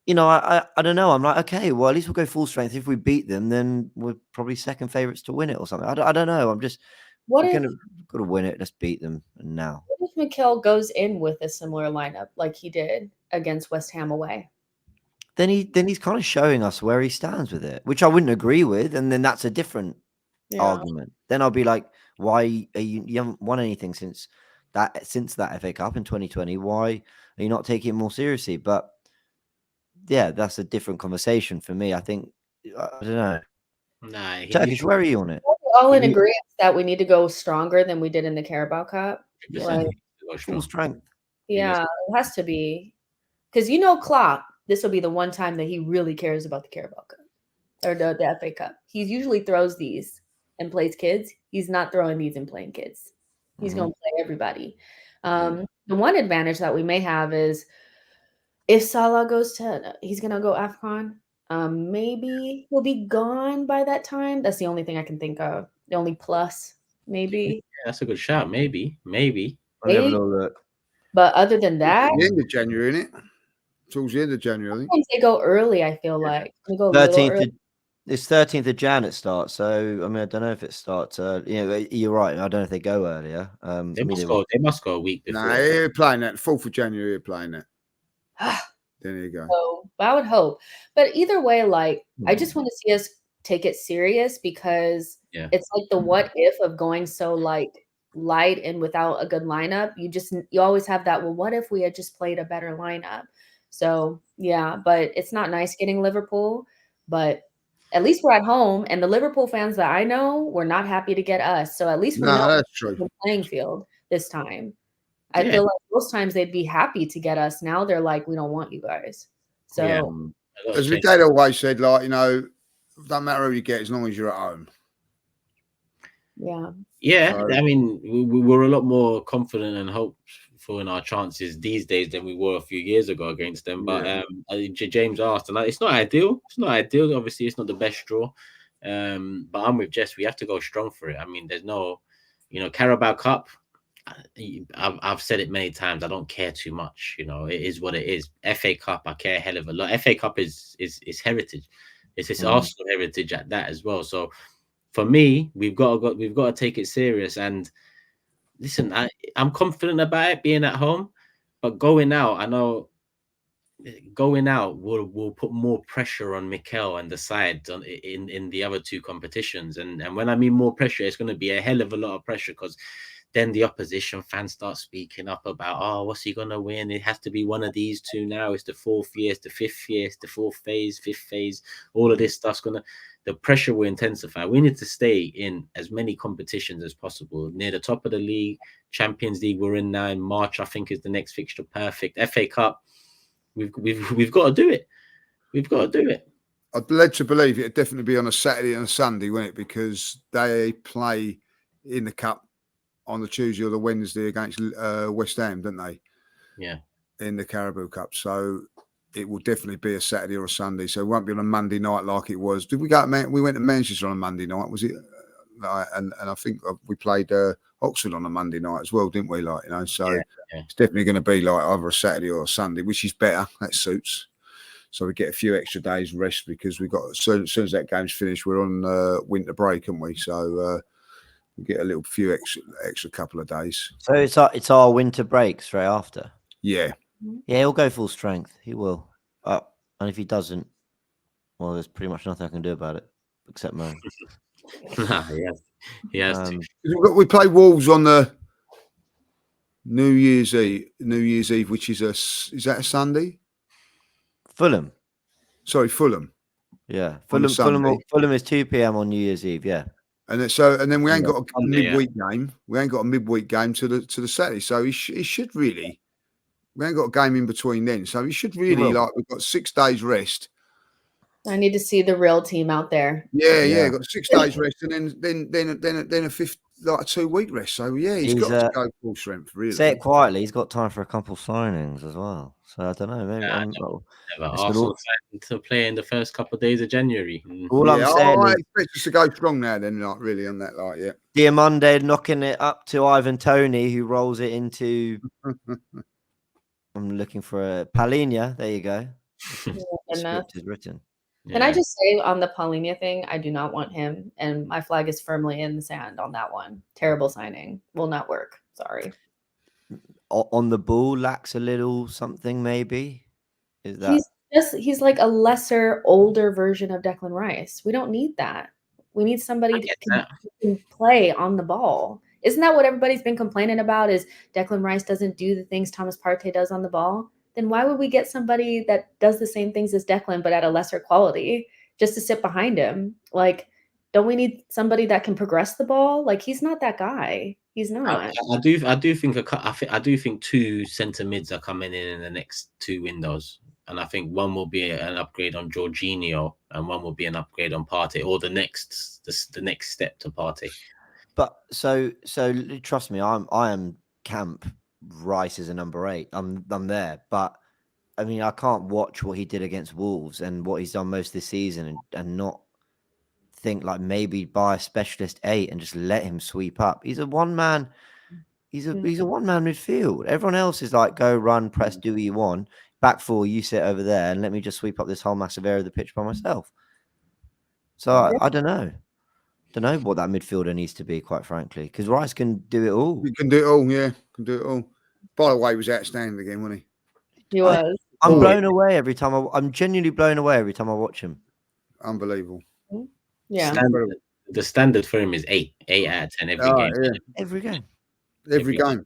You know, I don't know. I'm like, okay, well, at least we'll go full strength. If we beat them, then we're probably second favourites to win it or something. I don't know. I'm just, got to win it. Let's beat them now. What if Mikel goes in with a similar lineup like he did against West Ham away? Then he's kind of showing us where he stands with it, which I wouldn't agree with, and then that's a different argument. Then I'll be like, why are you haven't won anything since that FA Cup in 2020? Why are you not taking it more seriously? But yeah, that's a different conversation for me. I think, I don't know. Nah, Turkish, where are you on it? We're all in agreement that we need to go stronger than we did in the Carabao Cup. Like, full strength. Yeah, it has to be, because you know, Klopp, this will be the one time that he really cares about the Carabao Cup or the FA Cup. He usually throws these and plays kids. He's not throwing these and playing kids. He's going to play everybody. The one advantage that we may have is if Salah he's going to go AFCON. Maybe he'll be gone by that time. That's the only thing I can think of. The only plus. maybe. That's a good shout. Maybe. Let me have a little look. But other than that, the end of January, isn't it? Towards the end of January, I think. sometimes they go early. I feel like they go a little 13th. early. It's 13th of Jan it starts. So I mean, I don't know if it starts. You're right. I don't know if they go earlier. They must go a week before. No, you're playing that 4th of January. You're playing that. There you go. So I would hope. But either way, like I just want to see us take it serious because it's like the what if of going so like light and without a good lineup. You always have that, well, what if we had just played a better lineup? So yeah, but it's not nice getting Liverpool, but at least we're at home, and the Liverpool fans that I know were not happy to get us. So at least we know that's true. the playing field this time. I feel like most times they'd be happy to get us. Now they're like, we don't want you guys. So as my dad always said, like, you know, don't matter who you get as long as you're at home. Yeah. So, I mean, we're a lot more confident and hopeful in our chances these days than we were a few years ago against them. But James asked, and it's not ideal. It's not ideal. Obviously, it's not the best draw. But I'm with Jess. We have to go strong for it. I mean, there's no, Carabao Cup. I've said it many times. I don't care too much. It is what it is. FA Cup, I care a hell of a lot. FA Cup is heritage. It's Arsenal heritage at that as well. So for me, we've got to take it serious. And listen, I'm confident about it being at home, but going out, I know going out will put more pressure on Mikel and the side in the other two competitions. And when I mean more pressure, it's going to be a hell of a lot of pressure because then the opposition fans start speaking up about, oh, what's he going to win? It has to be one of these two now. It's the 4th year, it's the 5th year, it's the 4th phase, 5th phase. All of this stuff's the pressure will intensify. We need to stay in as many competitions as possible. Near the top of the league, Champions League, we're in now in March, I think is the next fixture. Perfect. FA Cup, we've got to do it. We've got to do it. I'd be led to believe it'd definitely be on a Saturday and a Sunday, wouldn't it? Because they play in the Cup on the Tuesday or the Wednesday against West Ham, don't they? Yeah. In the Carabao Cup. So it will definitely be a Saturday or a Sunday. So it won't be on a Monday night like it was. Did we go? We went to Manchester on a Monday night. Was it? And I think we played Oxford on a Monday night as well, didn't we? So it's definitely going to be like either a Saturday or a Sunday, which is better. That suits. So we get a few extra days rest because we got as soon as that game's finished, we're on winter break, aren't we? So we get a few extra couple of days. So it's our winter break straight after. Yeah, he'll go full strength. He will. And if he doesn't, well, there's pretty much nothing I can do about it except moan. He has to. We play Wolves on the New Year's Eve, which is that a Sunday? Fulham. Sorry, Fulham. Yeah, Fulham is 2 p.m. on New Year's Eve. Yeah. And then we ain't got a midweek game. We ain't got a midweek game to the Saturday. So he should really. We ain't got a game in between then. So he should really we've got 6 days rest. I need to see the real team out there. Yeah. Got 6 days rest, and then a fifth, like a 2-week rest. So he's got to go full strength. Really, say it quietly. He's got time for a couple signings as well. So I don't know. Maybe Arsenal to play in the first couple of days of January. All I'm saying I expect us to go strong now. Then, not really on that. Diamande knocking it up to Ivan Toney, who rolls it into. I'm looking for a Palhinha. There you go. The script is written. Can I just say on the Palhinha thing, I do not want him, and my flag is firmly in the sand on that one. Terrible signing. Will not work. Sorry. On the ball, lacks a little something, maybe. Is that he's like a lesser, older version of Declan Rice. We don't need that. We need somebody who can play on the ball. Isn't that what everybody's been complaining about? Is Declan Rice doesn't do the things Thomas Partey does on the ball? Then why would we get somebody that does the same things as Declan but at a lesser quality just to sit behind him? Like, don't we need somebody that can progress the ball? Like, he's not that guy. He's not. I do think 2 centre mids are coming in the next 2 windows, and I think one will be an upgrade on Jorginho, and one will be an upgrade on Partey, or the next step to Partey. But so trust me, I am camp. Rice is a number 8. I'm there, but I mean, I can't watch what he did against Wolves and what he's done most this season and not think like maybe buy a specialist 8 and just let him sweep up. He's a one man. He's a one man midfield. Everyone else is like go run, press, do what you want. Back 4, you sit over there and let me just sweep up this whole massive area of the pitch by myself. So I don't know. Don't know what that midfielder needs to be, quite frankly, because Rice can do it all. He can do it all, yeah. Can do it all. By the way, he was outstanding again, wasn't he? He was. I'm blown away every time. I'm genuinely blown away every time I watch him. Unbelievable. Yeah. The standard for him is 8 out of 10 every game. Yeah. Every game. Every game.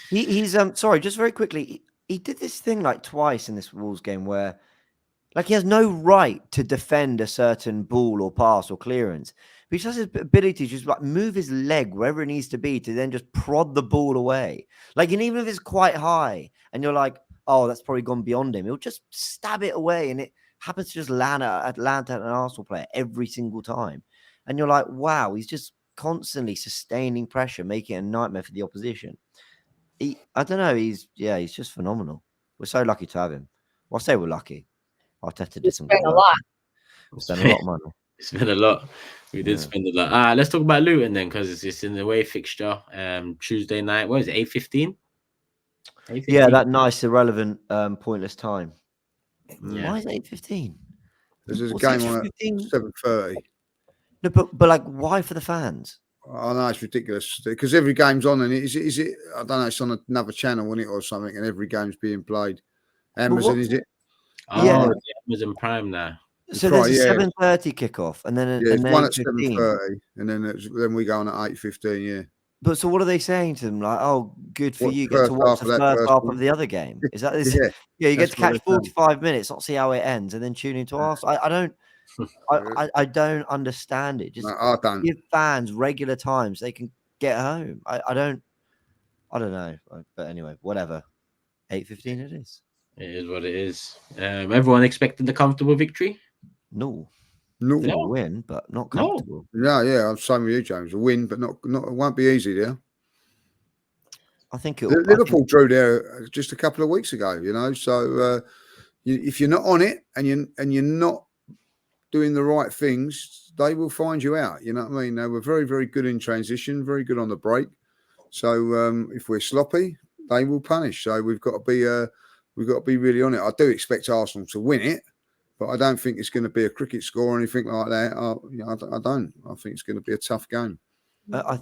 He's sorry, just very quickly. He did this thing like twice in this Wolves game where, like, he has no right to defend a certain ball or pass or clearance. But he has his ability to just like move his leg wherever it needs to be to then just prod the ball away. Like, and even if it's quite high and you're like, oh, that's probably gone beyond him, he'll just stab it away, and it happens to just land at an Arsenal player every single time. And you're like, wow, he's just constantly sustaining pressure, making it a nightmare for the opposition. I don't know. He's just phenomenal. We're so lucky to have him. Well, I say we're lucky. Arteta did some spent a lot. We spent a lot of money. Spent a lot. We did spend a lot. Let's talk about Luton then, because it's in the away fixture. Tuesday night. What is it? 8:15. Yeah, that nice, irrelevant, pointless time. Yeah. Why is it 8:15? There's a game on at 7:30. No, but like, why for the fans? I know it's ridiculous because every game's on, and is it? I don't know. It's on another channel, isn't it, or something, and every game's being played. Amazon, is it? Oh, yeah, Amazon Prime now. So there's a 7:30 kickoff, and then it's one at 7:30, and then we go on at 8:15. Yeah. But so what are they saying to them? Like, oh, good for you, get to watch the first half of the other game. Is that this? Yeah, you get to catch 45 minutes, not see how it ends, and then tune into Arsenal. I don't understand it. Just give fans regular times they can get home. I don't know. But anyway, whatever. 8:15 it is. It is what it is. Everyone expected the comfortable victory? No. They'll win, but not comfortable. Yeah. I'm same with you, James. A win, but not. It won't be easy there. I think Liverpool drew there just a couple of weeks ago. So if you're not on it and you're not doing the right things, they will find you out. You know what I mean? They were very, very good in transition, very good on the break. So if we're sloppy, they will punish. So we've got to be really on it. I do expect Arsenal to win it, but I don't think it's going to be a cricket score or anything like that. I don't. I think it's going to be a tough game. I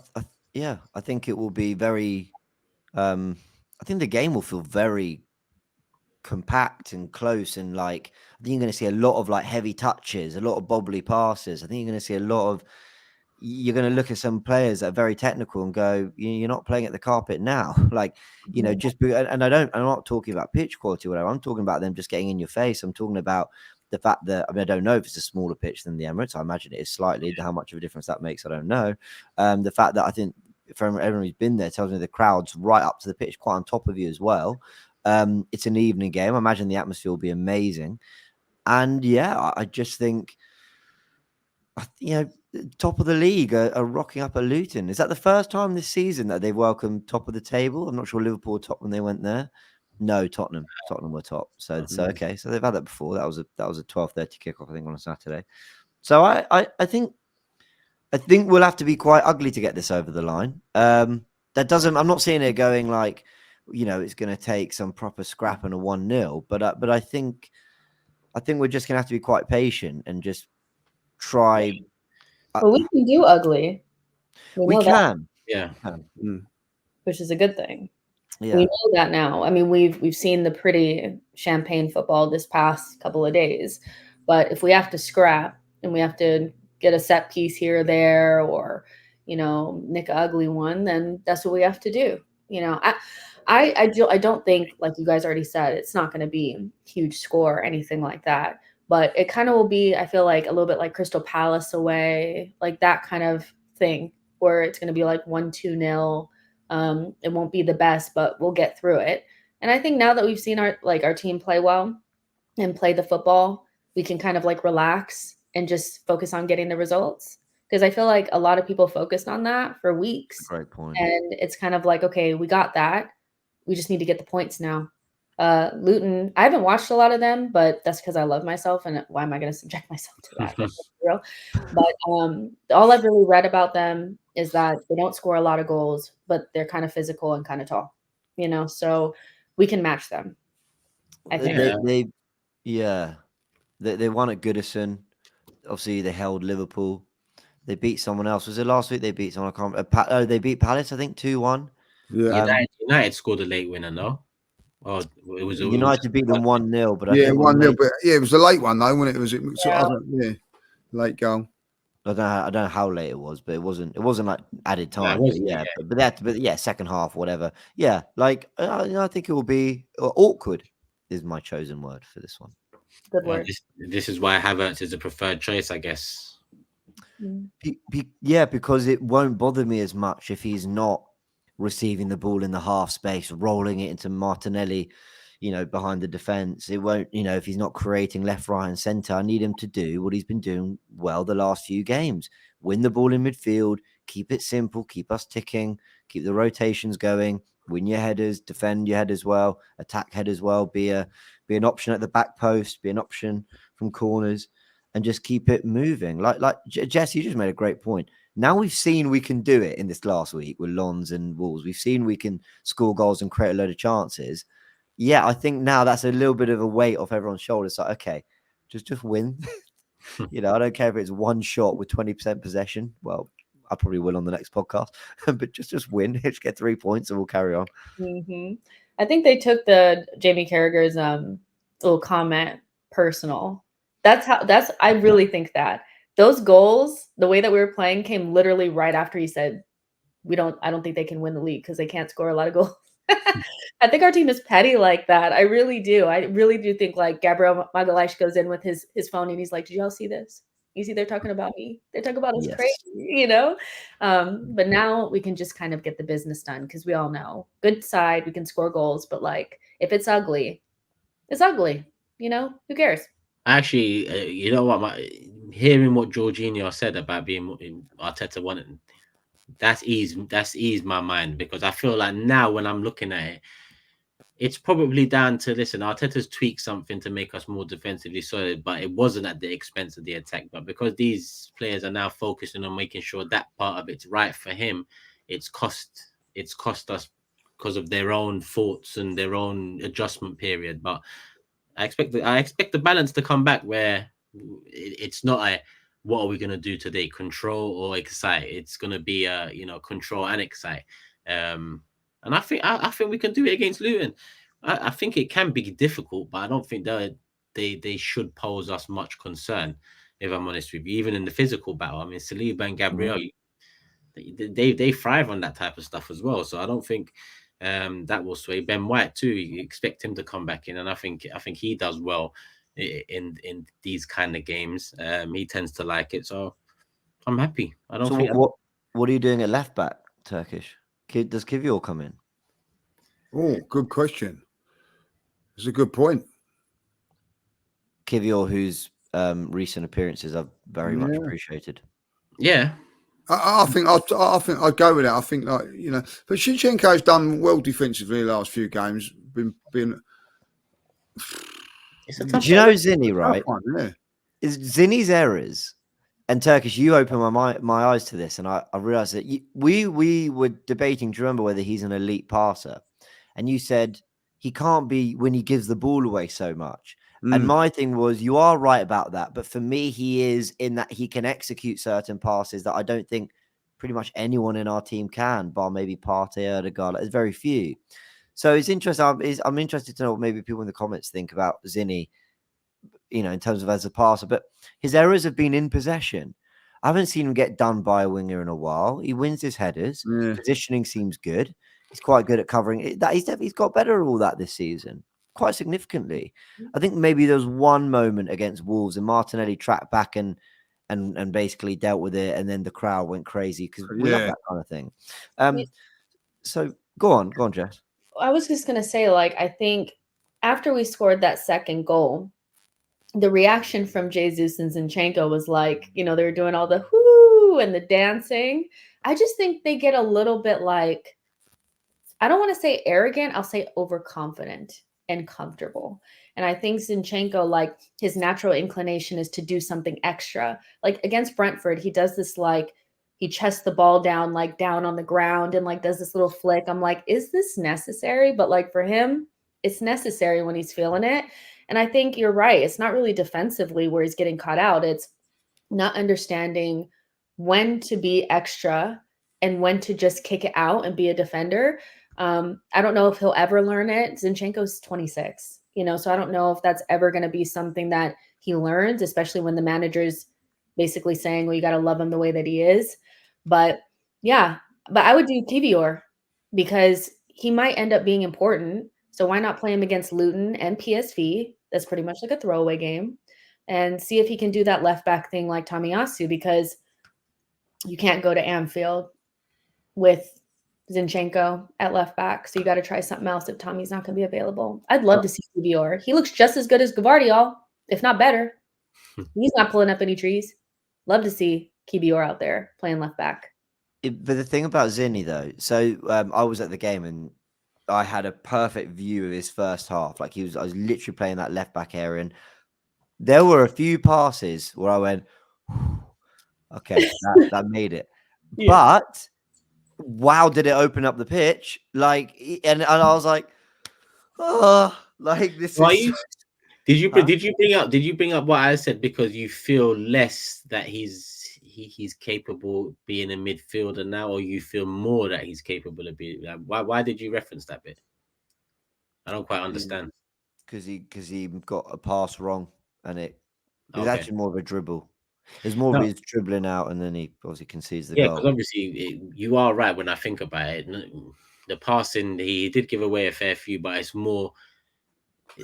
think it will be very. I think the game will feel very compact and close, and like I think you're going to see a lot of like heavy touches, a lot of bobbly passes. I think you're going to see a lot of. You're going to look at some players that are very technical and go, you're not playing at the carpet now. Like, and I'm not talking about pitch quality or whatever. I'm talking about them just getting in your face. I'm talking about the fact that, I don't know if it's a smaller pitch than the Emirates. I imagine it is slightly. How much of a difference that makes, I don't know. The fact that I think from everyone who's been there tells me the crowd's right up to the pitch, quite on top of you as well. It's an evening game. I imagine the atmosphere will be amazing. And yeah, I just think, top of the league are rocking up at Luton. Is that the first time this season that they've welcomed top of the table? I'm not sure Liverpool were top when they went there. No, Tottenham were top. So okay. So they've had that before. That was a 12:30 kickoff, I think, on a Saturday. So I think we'll have to be quite ugly to get this over the line. I'm not seeing it going like, it's going to take some proper scrap and a 1-0. But I think we're just going to have to be quite patient and just try. Well, we can do ugly. We can. Yeah. Which is a good thing. Yeah. We know that now. I mean, we've seen the pretty champagne football this past couple of days. But if we have to scrap and we have to get a set piece here or there, or, nick an ugly one, then that's what we have to do. I don't think, like you guys already said, it's not going to be a huge score or anything like that. But it kind of will be, I feel like, a little bit like Crystal Palace away, like that kind of thing, where it's going to be like 1-2-0. It won't be the best, but we'll get through it. And I think now that we've seen our team play well and play the football, we can kind of like relax and just focus on getting the results. Because I feel like a lot of people focused on that for weeks. Great point. And it's kind of like, okay, we got that. We just need to get the points now. Luton, I haven't watched a lot of them, but that's because I love myself, and why am I going to subject myself to that? Let's be real. But all I've really read about them is that they don't score a lot of goals, but they're kind of physical and kind of tall, so we can match them. I think. They won at Goodison. Obviously, they held Liverpool. They beat someone else. Was it last week? They beat someone. I can't. They beat Palace, I think, 2-1. Yeah. United scored a late winner, no? Oh, United beat them 1-0, but I yeah, think 1-0. But yeah, it was a late one though, wasn't it? Late goal. I don't know how late it was, but it wasn't like added time. But second half, whatever. Yeah, like I think it will be awkward. Is my chosen word for this one. Good word. This is why Havertz is the preferred choice, I guess. Because it won't bother me as much if he's not receiving the ball in the half space, rolling it into Martinelli, behind the defense. It won't, if he's not creating left, right, and center. I need him to do what he's been doing well the last few games: win the ball in midfield, keep it simple, keep us ticking, keep the rotations going, win your headers, defend your headers well, attack headers well, be an option at the back post, be an option from corners, and just keep it moving. Like Jess, you just made a great point. Now we've seen we can do it in this last week with Lons and Wolves. We've seen we can score goals and create a load of chances. Yeah, I think now that's a little bit of a weight off everyone's shoulders. Like, okay, just win. I don't care if it's one shot with 20% possession. Well, I probably will on the next podcast, but just win. Just get 3 points and we'll carry on. Mm-hmm. I think they took the Jamie Carragher's little comment personal. I really think that those goals, the way that we were playing, came literally right after he said, I don't think they can win the league because they can't score a lot of goals. I think our team is petty like that. I really do. I really do think like Gabriel Magalhaes goes in with his phone and he's like, did y'all see this? You see, they're talking about me. They're talking about us crazy, But now we can just kind of get the business done because we all know good side, we can score goals. But like, if it's ugly, it's ugly. Who cares? Actually, you know what? Hearing what Jorginho said about being Arteta wanted, that's eased my mind, because I feel like now when I'm looking at it, it's probably down to, listen, Arteta's tweaked something to make us more defensively solid, but it wasn't at the expense of the attack. But because these players are now focusing on making sure that part of it's right for him, it's cost us because of their own faults and their own adjustment period. But I expect the balance to come back where it's not a what are we going to do today, control or excite. It's going to be control and excite. And I think we can do it against Luton. I think it can be difficult, but I don't think they should pose us much concern, if I'm honest with you. Even in the physical battle, I mean, Saliba and Gabriel, they thrive on that type of stuff as well. So I don't think that will sway. Ben White too. You expect him to come back in, and I think he does well in these kind of games. He tends to like it, so I'm happy. I don't think. What are you doing at left back, Turkish? Does Kivior come in? Oh, good question. It's a good point. Kivior, whose recent appearances I've very much appreciated. Yeah. I think I'd go with that. I think but Zinchenko's done well defensively the last few games. Been. It's a tough Do you know Zinny, right? One, yeah. Is Zinny's errors, and Turkish, you opened my eyes to this, and I realized that we were debating. Do you remember whether he's an elite passer? And you said he can't be when he gives the ball away so much. And my thing was, you are right about that. But for me, he is in that he can execute certain passes that I don't think pretty much anyone in our team can, bar maybe Partey, Odegaard. There's very few. So it's interesting. I'm interested to know what maybe people in the comments think about Zinny, in terms of as a passer. But his errors have been in possession. I haven't seen him get done by a winger in a while. He wins his headers. Positioning seems good. He's quite good at covering it. He's got better at all that this season, quite significantly. I think maybe there was one moment against Wolves and Martinelli tracked back and basically dealt with it, and then the crowd went crazy because we love that kind of thing. So go on, Jess. I was just gonna say, I think after we scored that second goal, the reaction from Jesus and Zinchenko was like, they were doing all the whoo and the dancing. I just think they get a little bit I don't want to say arrogant, I'll say overconfident, and comfortable. And I think Zinchenko, like his natural inclination is to do something extra. Like against Brentford, he does this like he chests the ball down, like down on the ground and like does this little flick. I'm like, is this necessary? But like for him, it's necessary when he's feeling it. And I think you're right. It's not really defensively where he's getting caught out. It's not understanding when to be extra and when to just kick it out and be a defender. I don't know if he'll ever learn it. Zinchenko's 26, so I don't know if that's ever going to be something that he learns, especially when the manager's basically saying, well, you got to love him the way that he is. But yeah, but I would do Kivior because he might end up being important. So why not play him against Luton and PSV? That's pretty much like a throwaway game. And see if he can do that left back thing like Tomiyasu, because you can't go to Anfield with Zinchenko at left back. So you got to try something else if Tommy's not going to be available. I'd love to see Kivior. He looks just as good as Gvardiol, if not better. He's not pulling up any trees. Love to see Kivior out there playing left back. But the thing about Zinni, though, so I was at the game and I had a perfect view of his first half. Like I was literally playing that left back area, and there were a few passes where I went, okay, that made it. Yeah. But wow, did it open up the pitch? Like, and I was like, oh, like this is. Did you bring up what I said because you feel less that he's capable of being a midfielder now, or you feel more that he's capable of being? Why did you reference that bit? I don't quite understand. Because he got a pass wrong, and it was actually more of a dribble. It's more of his dribbling out, and then he obviously concedes the goal. Yeah, because obviously you are right when I think about it. The passing, he did give away a fair few, but it's more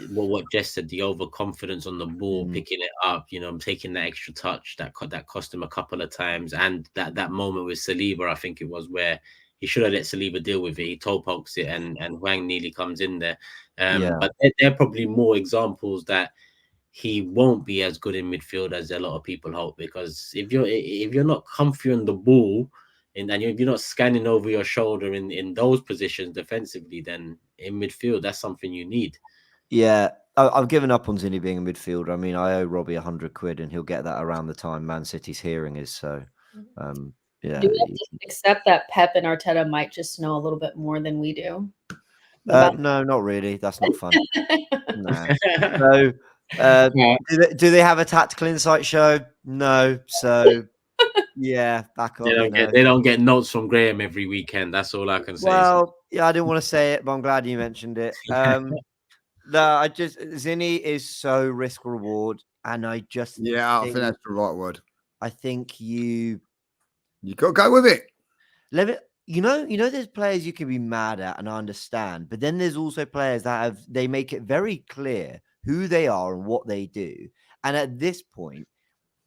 what Jess said, the overconfidence on the ball, picking it up, taking that extra touch that cost him a couple of times. And that moment with Saliba, I think it was, where he should have let Saliba deal with it. He toe pokes it and Wang nearly comes in there. But they're probably more examples that he won't be as good in midfield as a lot of people hope, because if you're not comfy on the ball and if you're not scanning over your shoulder in those positions defensively, then in midfield, that's something you need. Yeah, I've given up on Zinni being a midfielder. I mean, I owe Robbie £100 and he'll get that around the time Man City's hearing is. So, yeah. Do we have to accept that Pep and Arteta might just know a little bit more than we do? No, not really. That's not fun. No. So, do they have a tactical insight show? No. So, yeah, back on. They don't get notes from Graham every weekend. That's all I can say. Well, yeah, I didn't want to say it, but I'm glad you mentioned it. No, Zinni is so risk reward, and I just I think that's the right word. I think you got to go with it. There's players you can be mad at, and I understand, but then there's also players that they make it very clear who they are and what they do, and at this point,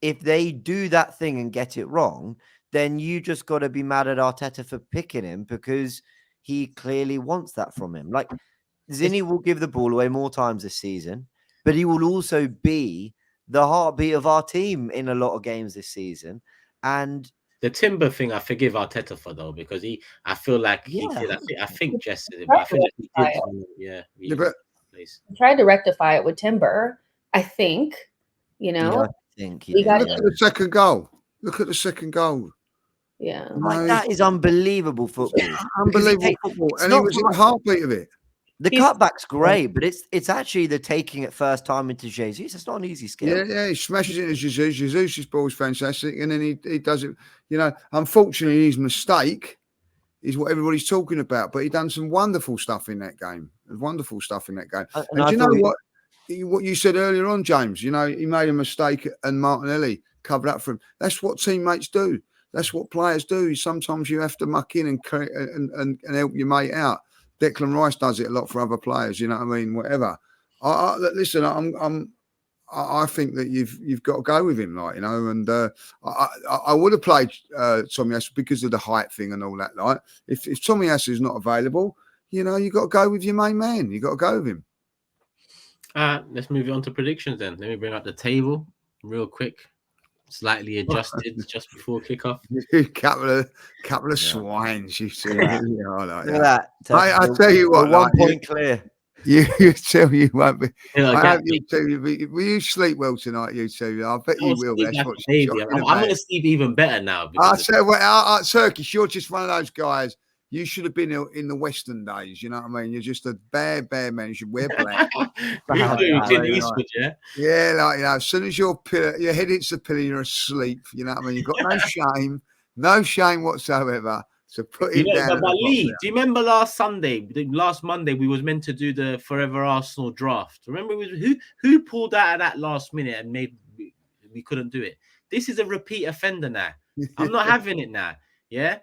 if they do that thing and get it wrong, then you just got to be mad at Arteta for picking him because he clearly wants that from him. Like, Zinni will give the ball away more times this season, but he will also be the heartbeat of our team in a lot of games this season. And the Timber thing, I forgive Arteta for, though, because I feel like he did. I think Jess did it, but I feel like he did. He tried to rectify it with Timber. I think, I think look at the second goal. Look at the second goal. Yeah, that is unbelievable football. Unbelievable football, and he was in the heartbeat of it. The cutback's great, but it's actually the taking it first time into Jesus. It's not an easy skill. Yeah, he smashes it into Jesus. Jesus' ball is fantastic, and then he does it. Unfortunately, his mistake is what everybody's talking about. But he done some wonderful stuff in that game. Wonderful stuff in that game. And do you know what you said earlier on, James? He made a mistake, and Martinelli covered up for him. That's what teammates do. That's what players do. Sometimes you have to muck in and help your mate out. Declan Rice does it a lot for other players, you know what I mean? Whatever. Listen, I think that you've got to go with him, and I would have played Tomiyasu because of the height thing and all that. Like, if Tomiyasu is not available, you got to go with your main man. You got to go with him. Let's move on to predictions then. Let me bring up the table real quick. Slightly adjusted just before kickoff. couple of swines, you see. Look at that. I tell you what, 1 point clear. You tell you won't be. You know, I Gary, hope you too. Will you sleep well tonight, you two? I bet you I'll will. sleep That's like what a she's baby. talking I'm about. going to sleep even better now. I Because said, well, Turkish, you're just one of those guys. You should have been in the Western days. You know what I mean? You're just a bad man. You should wear black. we Bad, do bad, Clint bad. Eastwood, yeah. Yeah, like, you know, as soon as your head hits the pillow, you're asleep. You know what I mean? You've got no shame whatsoever. So put You it know, down. but at the bottom Lee, there. do you remember last Monday, we was meant to do the Forever Arsenal draft. Remember who pulled out at that last minute and we couldn't do it. This is a repeat offender now. I'm not having it now. Yeah,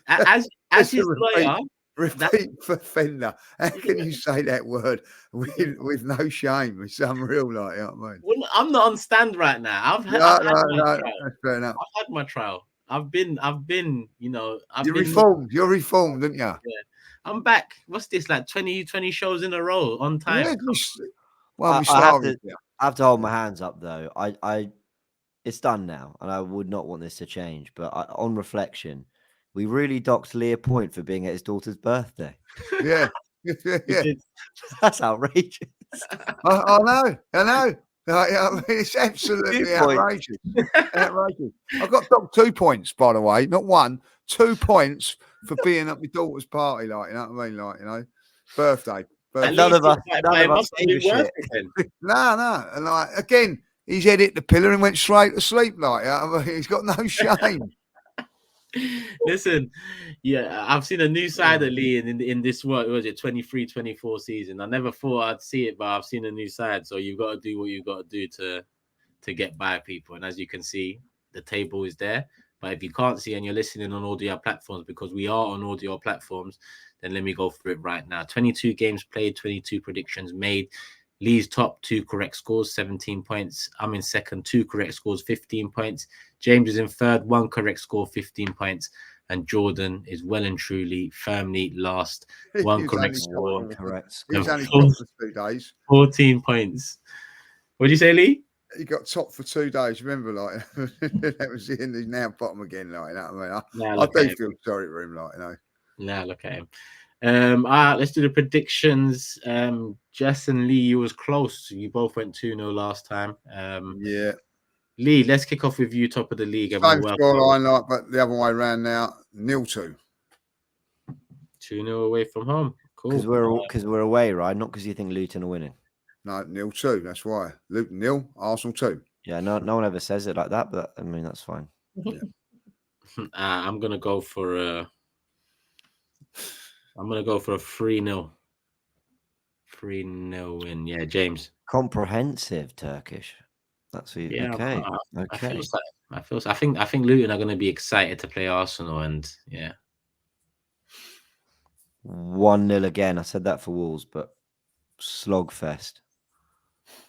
as his lawyer. Repeat offender. How can you say that word with no shame? It's unreal, like, you know what I mean? Well, I'm not on stand right now. I've had No, my trial. that's fair enough. I've had my trial. I've been, you know, You're reformed. You're reformed, aren't you? Yeah. I'm back. What's this, like 20 shows in a row on time? Yeah, well, I have to hold my hands up though. It's done now, and I would not want this to change. But on reflection, we really docked Lee a point for being at his daughter's birthday. Yeah. That's outrageous. I know. I mean, it's absolutely outrageous. Outrageous. I got docked 2 points, by the way, not 1, 2 points for being at my daughter's party, like, you know what I mean, like, you know, birthday. None of us gave a shit. No, and like again, his head hit the pillar and went straight to sleep, like, you know what I mean? He's got no shame. Listen, yeah, I've seen a new side of Lee in this, what was it, 23-24 season. I never thought I'd see it, but I've seen a new side. So you've got to do what you've got to do to get by people. And as you can see, the table is there. But if you can't see and you're listening on audio platforms, because we are on audio platforms, then let me go through it right now. 22 games played, 22 predictions made. Lee's top 2 correct scores, 17 points. I'm in second, 2 correct scores, 15 points. James is in third, 1 correct score, 15 points. And Jordan is well and truly, firmly last, 1 correct score. Correct. He was only top for 2 days. 14 points. What did you say, Lee? He got top for 2 days. Remember, like, that was the end. He's now bottom again, like, you know what I mean? I do feel sorry for him, like, you know. Now look at him. Let's do the predictions. Jess and Lee, you was close. You both went 2-0 last time. Yeah. Lee, let's kick off with you, top of the league. Same scoreline, like, but the other way around now, 0-2. 2-0 away from home. Cool. Because we're away, right? Not because you think Luton are winning. No, 0-2. That's why. Luton 0, Arsenal 2. Yeah, no one ever says it like that, but I mean that's fine. Yeah. I'm gonna go for a 3-0. 3-0 win. Yeah, James. Comprehensive Turkish. That's what you, okay. Okay. I think Luton are going to be excited to play Arsenal, and yeah. 1-0 again. I said that for Wolves, but slogfest.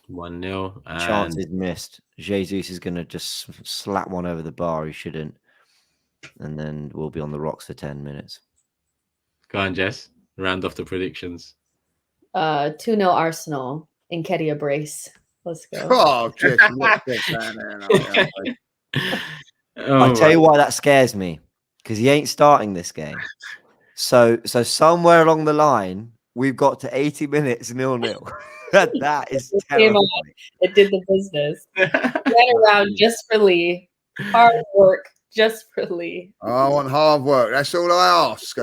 1-0. Chances missed. Jesus is going to just slap one over the bar. He shouldn't. And then we'll be on the rocks for 10 minutes. Go on, Jess. Round off the predictions. 2-0 Arsenal. Nketiah brace. Let's go. Oh, Jess, I tell you why that scares me. Because he ain't starting this game. So somewhere along the line, we've got to 80 minutes 0-0. That is terrible. It did the business. Ran around just for Lee. Hard work just for Lee. I want hard work. That's all I ask.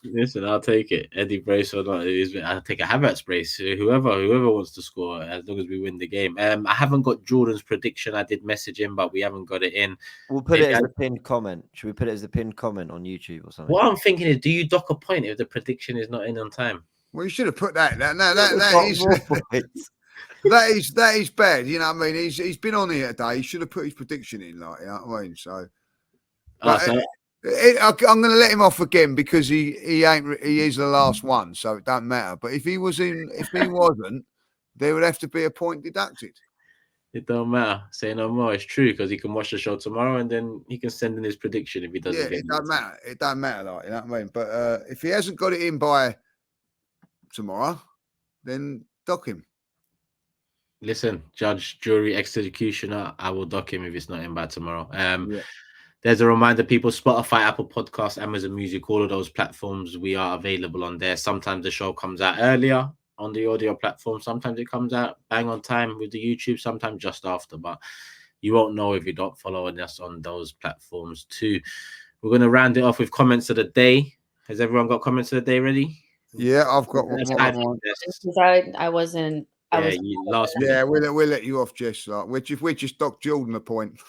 Listen, I'll take it. Eddie brace or not, I'll take a Havertz brace. Whoever wants to score, as long as we win the game. I haven't got Jordan's prediction. I did message him, but we haven't got it in. We'll put it as a pinned comment. Should we put it as a pinned comment on YouTube or something? What I'm thinking is, do you dock a point if the prediction is not in on time? Well, you should have put that. That is bad. You know what I mean? He's been on here today. He should have put his prediction in, like, you know what I mean? So, I'm going to let him off again because he is the last one, so it don't matter. But if he wasn't, there would have to be a point deducted. It don't matter. Say no more. It's true because he can watch the show tomorrow and then he can send in his prediction if he doesn't. Yeah, it don't matter. It don't matter, like, you know what I mean? But if he hasn't got it in by tomorrow, then dock him. Listen, judge, jury, executioner, I will dock him if it's not in by tomorrow. There's a reminder, people, Spotify, Apple Podcasts, Amazon Music, all of those platforms, we are available on there. Sometimes the show comes out earlier. on the audio platform. Sometimes it comes out bang on time with the YouTube, sometimes just after, but you won't know if you don't follow us on those platforms too. We're going to round it off with comments of the day. Has everyone got comments of the day ready? Yeah, I've got one. I wasn't. Yeah, we'll let you off, Jess. Like, we just docked Jordan a point.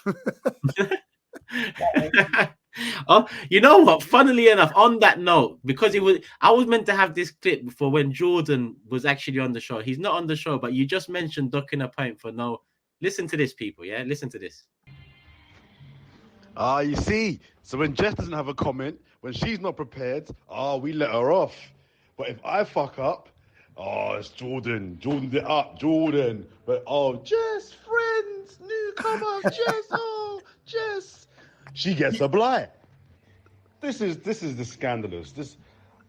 Oh, you know what? Funnily enough, on that note, because I was meant to have this clip for when Jordan was actually on the show. He's not on the show, but you just mentioned docking a point for no. Listen to this, people. Yeah, listen to this. You see, so when Jess doesn't have a comment, when she's not prepared, we let her off. But if I fuck up, it's Jordan. Jordan did up, Jordan. But Jess, friends, newcomer, Jess, Jess. She gets a blight. This is the scandalous.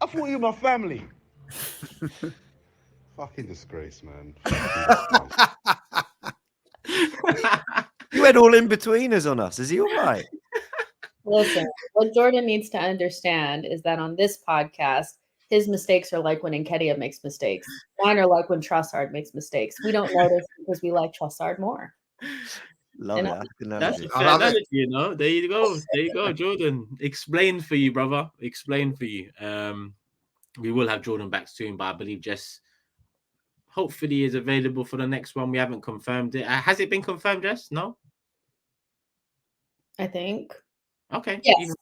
I thought you were my family. Fucking disgrace, man. You went all in betweeners on us. Is he all right? Listen, what Jordan needs to understand is that on this podcast, his mistakes are like when Nketiah makes mistakes. Mine are like when Trossard makes mistakes. We don't notice because we like Trossard more. Love it. That's a fair analogy, you know. There you go, Jordan. Explain for you, brother. Explain for you. We will have Jordan back soon, but I believe Jess hopefully is available for the next one. We haven't confirmed it. Has it been confirmed, Jess? No? I think. Okay. Yes.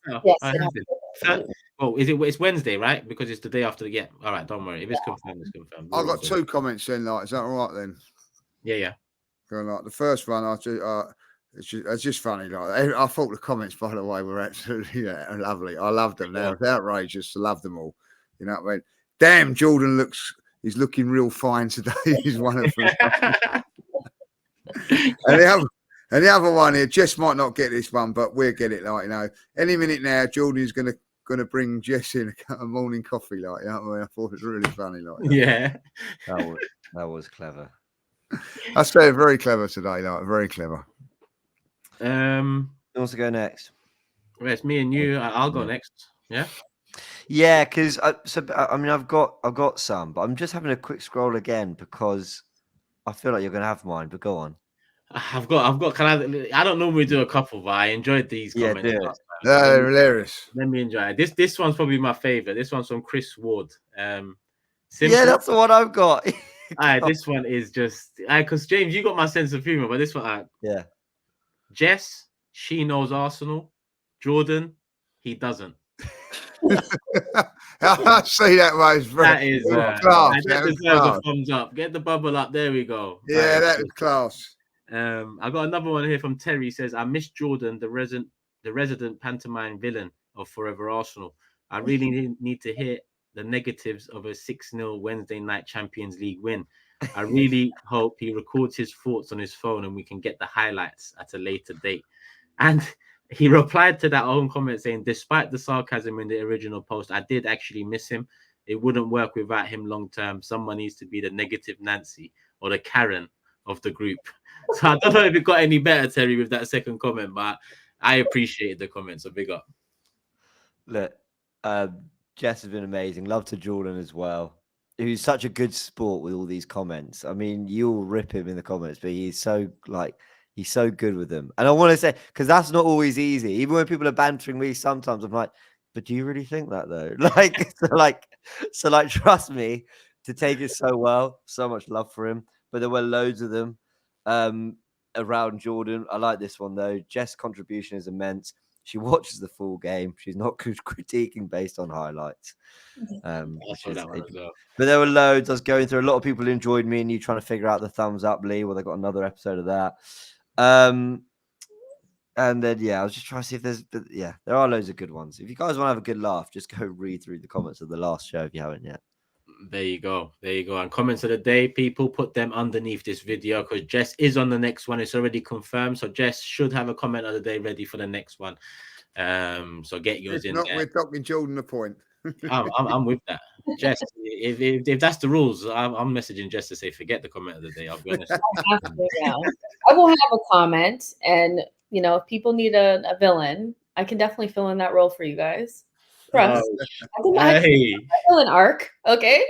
Oh, it's Wednesday, right? Because it's the day after. Yeah. All right. Don't worry. If it's confirmed, it's confirmed. I've got 2 comments then. Like, is that all right then? Yeah. Like the first one, it's just funny. Like, I thought the comments, by the way, were absolutely lovely. I loved them. They were outrageous. I love them all. You know what I mean? Damn, Jordan he's looking real fine today. He's one of them. And the other one here, Jess might not get this one, but we'll get it. Like, you know, any minute now, Jordan's gonna bring Jess in a morning coffee. Like, you know what I mean? I thought it was really funny. Like, yeah, that was clever. That's very clever today. Like, very clever. Who wants to go next? Well, it's me and you. I'll go next. Yeah. Yeah, because I've got some, but I'm just having a quick scroll again because I feel like you're gonna have mine. But go on. I've got. I don't normally do a couple, but I enjoyed these comments. They're hilarious. Let me enjoy it. This one's probably my favorite. This one's from Chris Ward. Yeah, that's the one I've got. This one is just because James, you got my sense of humor, but this one, yeah. Jess, she knows Arsenal. Jordan, he doesn't. I see that was very class. That deserves a thumbs up. Get the bubble up. There we go. Yeah, that was class. I got another one here from Terry. He says, I miss Jordan, the resident pantomime villain of Fourever Arsenal. I really need to hear the negatives of a 6-0 Wednesday night Champions League win. I really hope he records his thoughts on his phone and we can get the highlights at a later date. And he replied to that own comment saying, despite the sarcasm in the original post, I did actually miss him. It wouldn't work without him long term. Someone needs to be the negative Nancy or the Karen of the group. So I don't know if it got any better, Terry, with that second comment, but I appreciated the comment. So big up. Look, Jess has been amazing. Love to Jordan as well. He's such a good sport with all these comments. I mean, you'll rip him in the comments, but he's so good with them. And I want to say, because that's not always easy. Even when people are bantering me, sometimes I'm like, but do you really think that though? So trust me, to take it so well. So much love for him. But there were loads of them around Jordan. I like this one though. Jess' contribution is immense. She watches the full game. She's not critiquing based on highlights. But there were loads. I was going through. A lot of people enjoyed me and you trying to figure out the thumbs up, Lee. Well, they got another episode of that. And then I was just trying to see if there are loads of good ones. If you guys want to have a good laugh, just go read through the comments of the last show if you haven't yet. There you go. And comments of the day, people, put them underneath this video because Jess is on the next one. It's already confirmed. So Jess should have a comment of the day ready for the next one. So get yours in there. We're talking Jordan a point. I'm with that. Jess, if that's the rules, I'm messaging Jess to say forget the comment of the day. I'll be honest. I will have a comment, and if people need a villain, I can definitely fill in that role for you guys. Trust. I can fill an arc. Okay.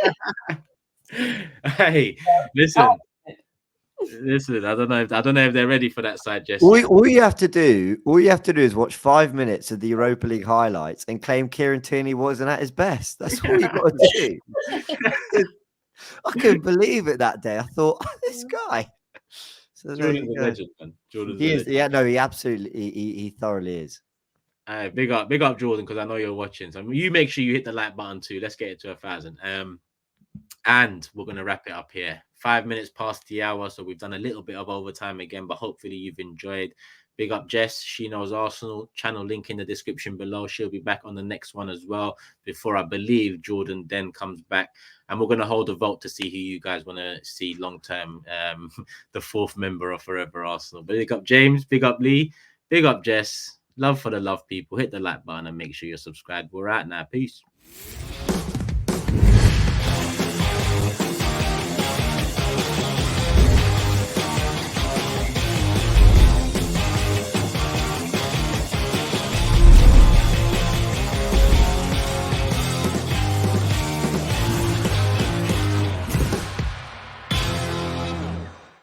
Hey, listen. Listen, I don't know if they're ready for that side, Jess. All you have to do is watch 5 minutes of the Europa League highlights and claim Kieran Tierney wasn't at his best. That's all you got to do. I couldn't believe it that day. I thought, this guy. So Jordan's a legend, man. He is. Yeah, no, he absolutely, he thoroughly is. Big up, Jordan, because I know you're watching. So you make sure you hit the like button too. Let's get it to 1,000. And we're gonna wrap it up here. 5 minutes past the hour, so we've done a little bit of overtime again, but hopefully you've enjoyed. Big up Jess. She knows Arsenal. Channel link in the description below. She'll be back on the next one as well. Before I believe Jordan then comes back, and we're gonna hold a vote to see who you guys want to see long term. The fourth member of Fourever Arsenal. But big up James. Big up Lee. Big up Jess. Love for the love people. Hit the like button and make sure you're subscribed. We're out now. Peace.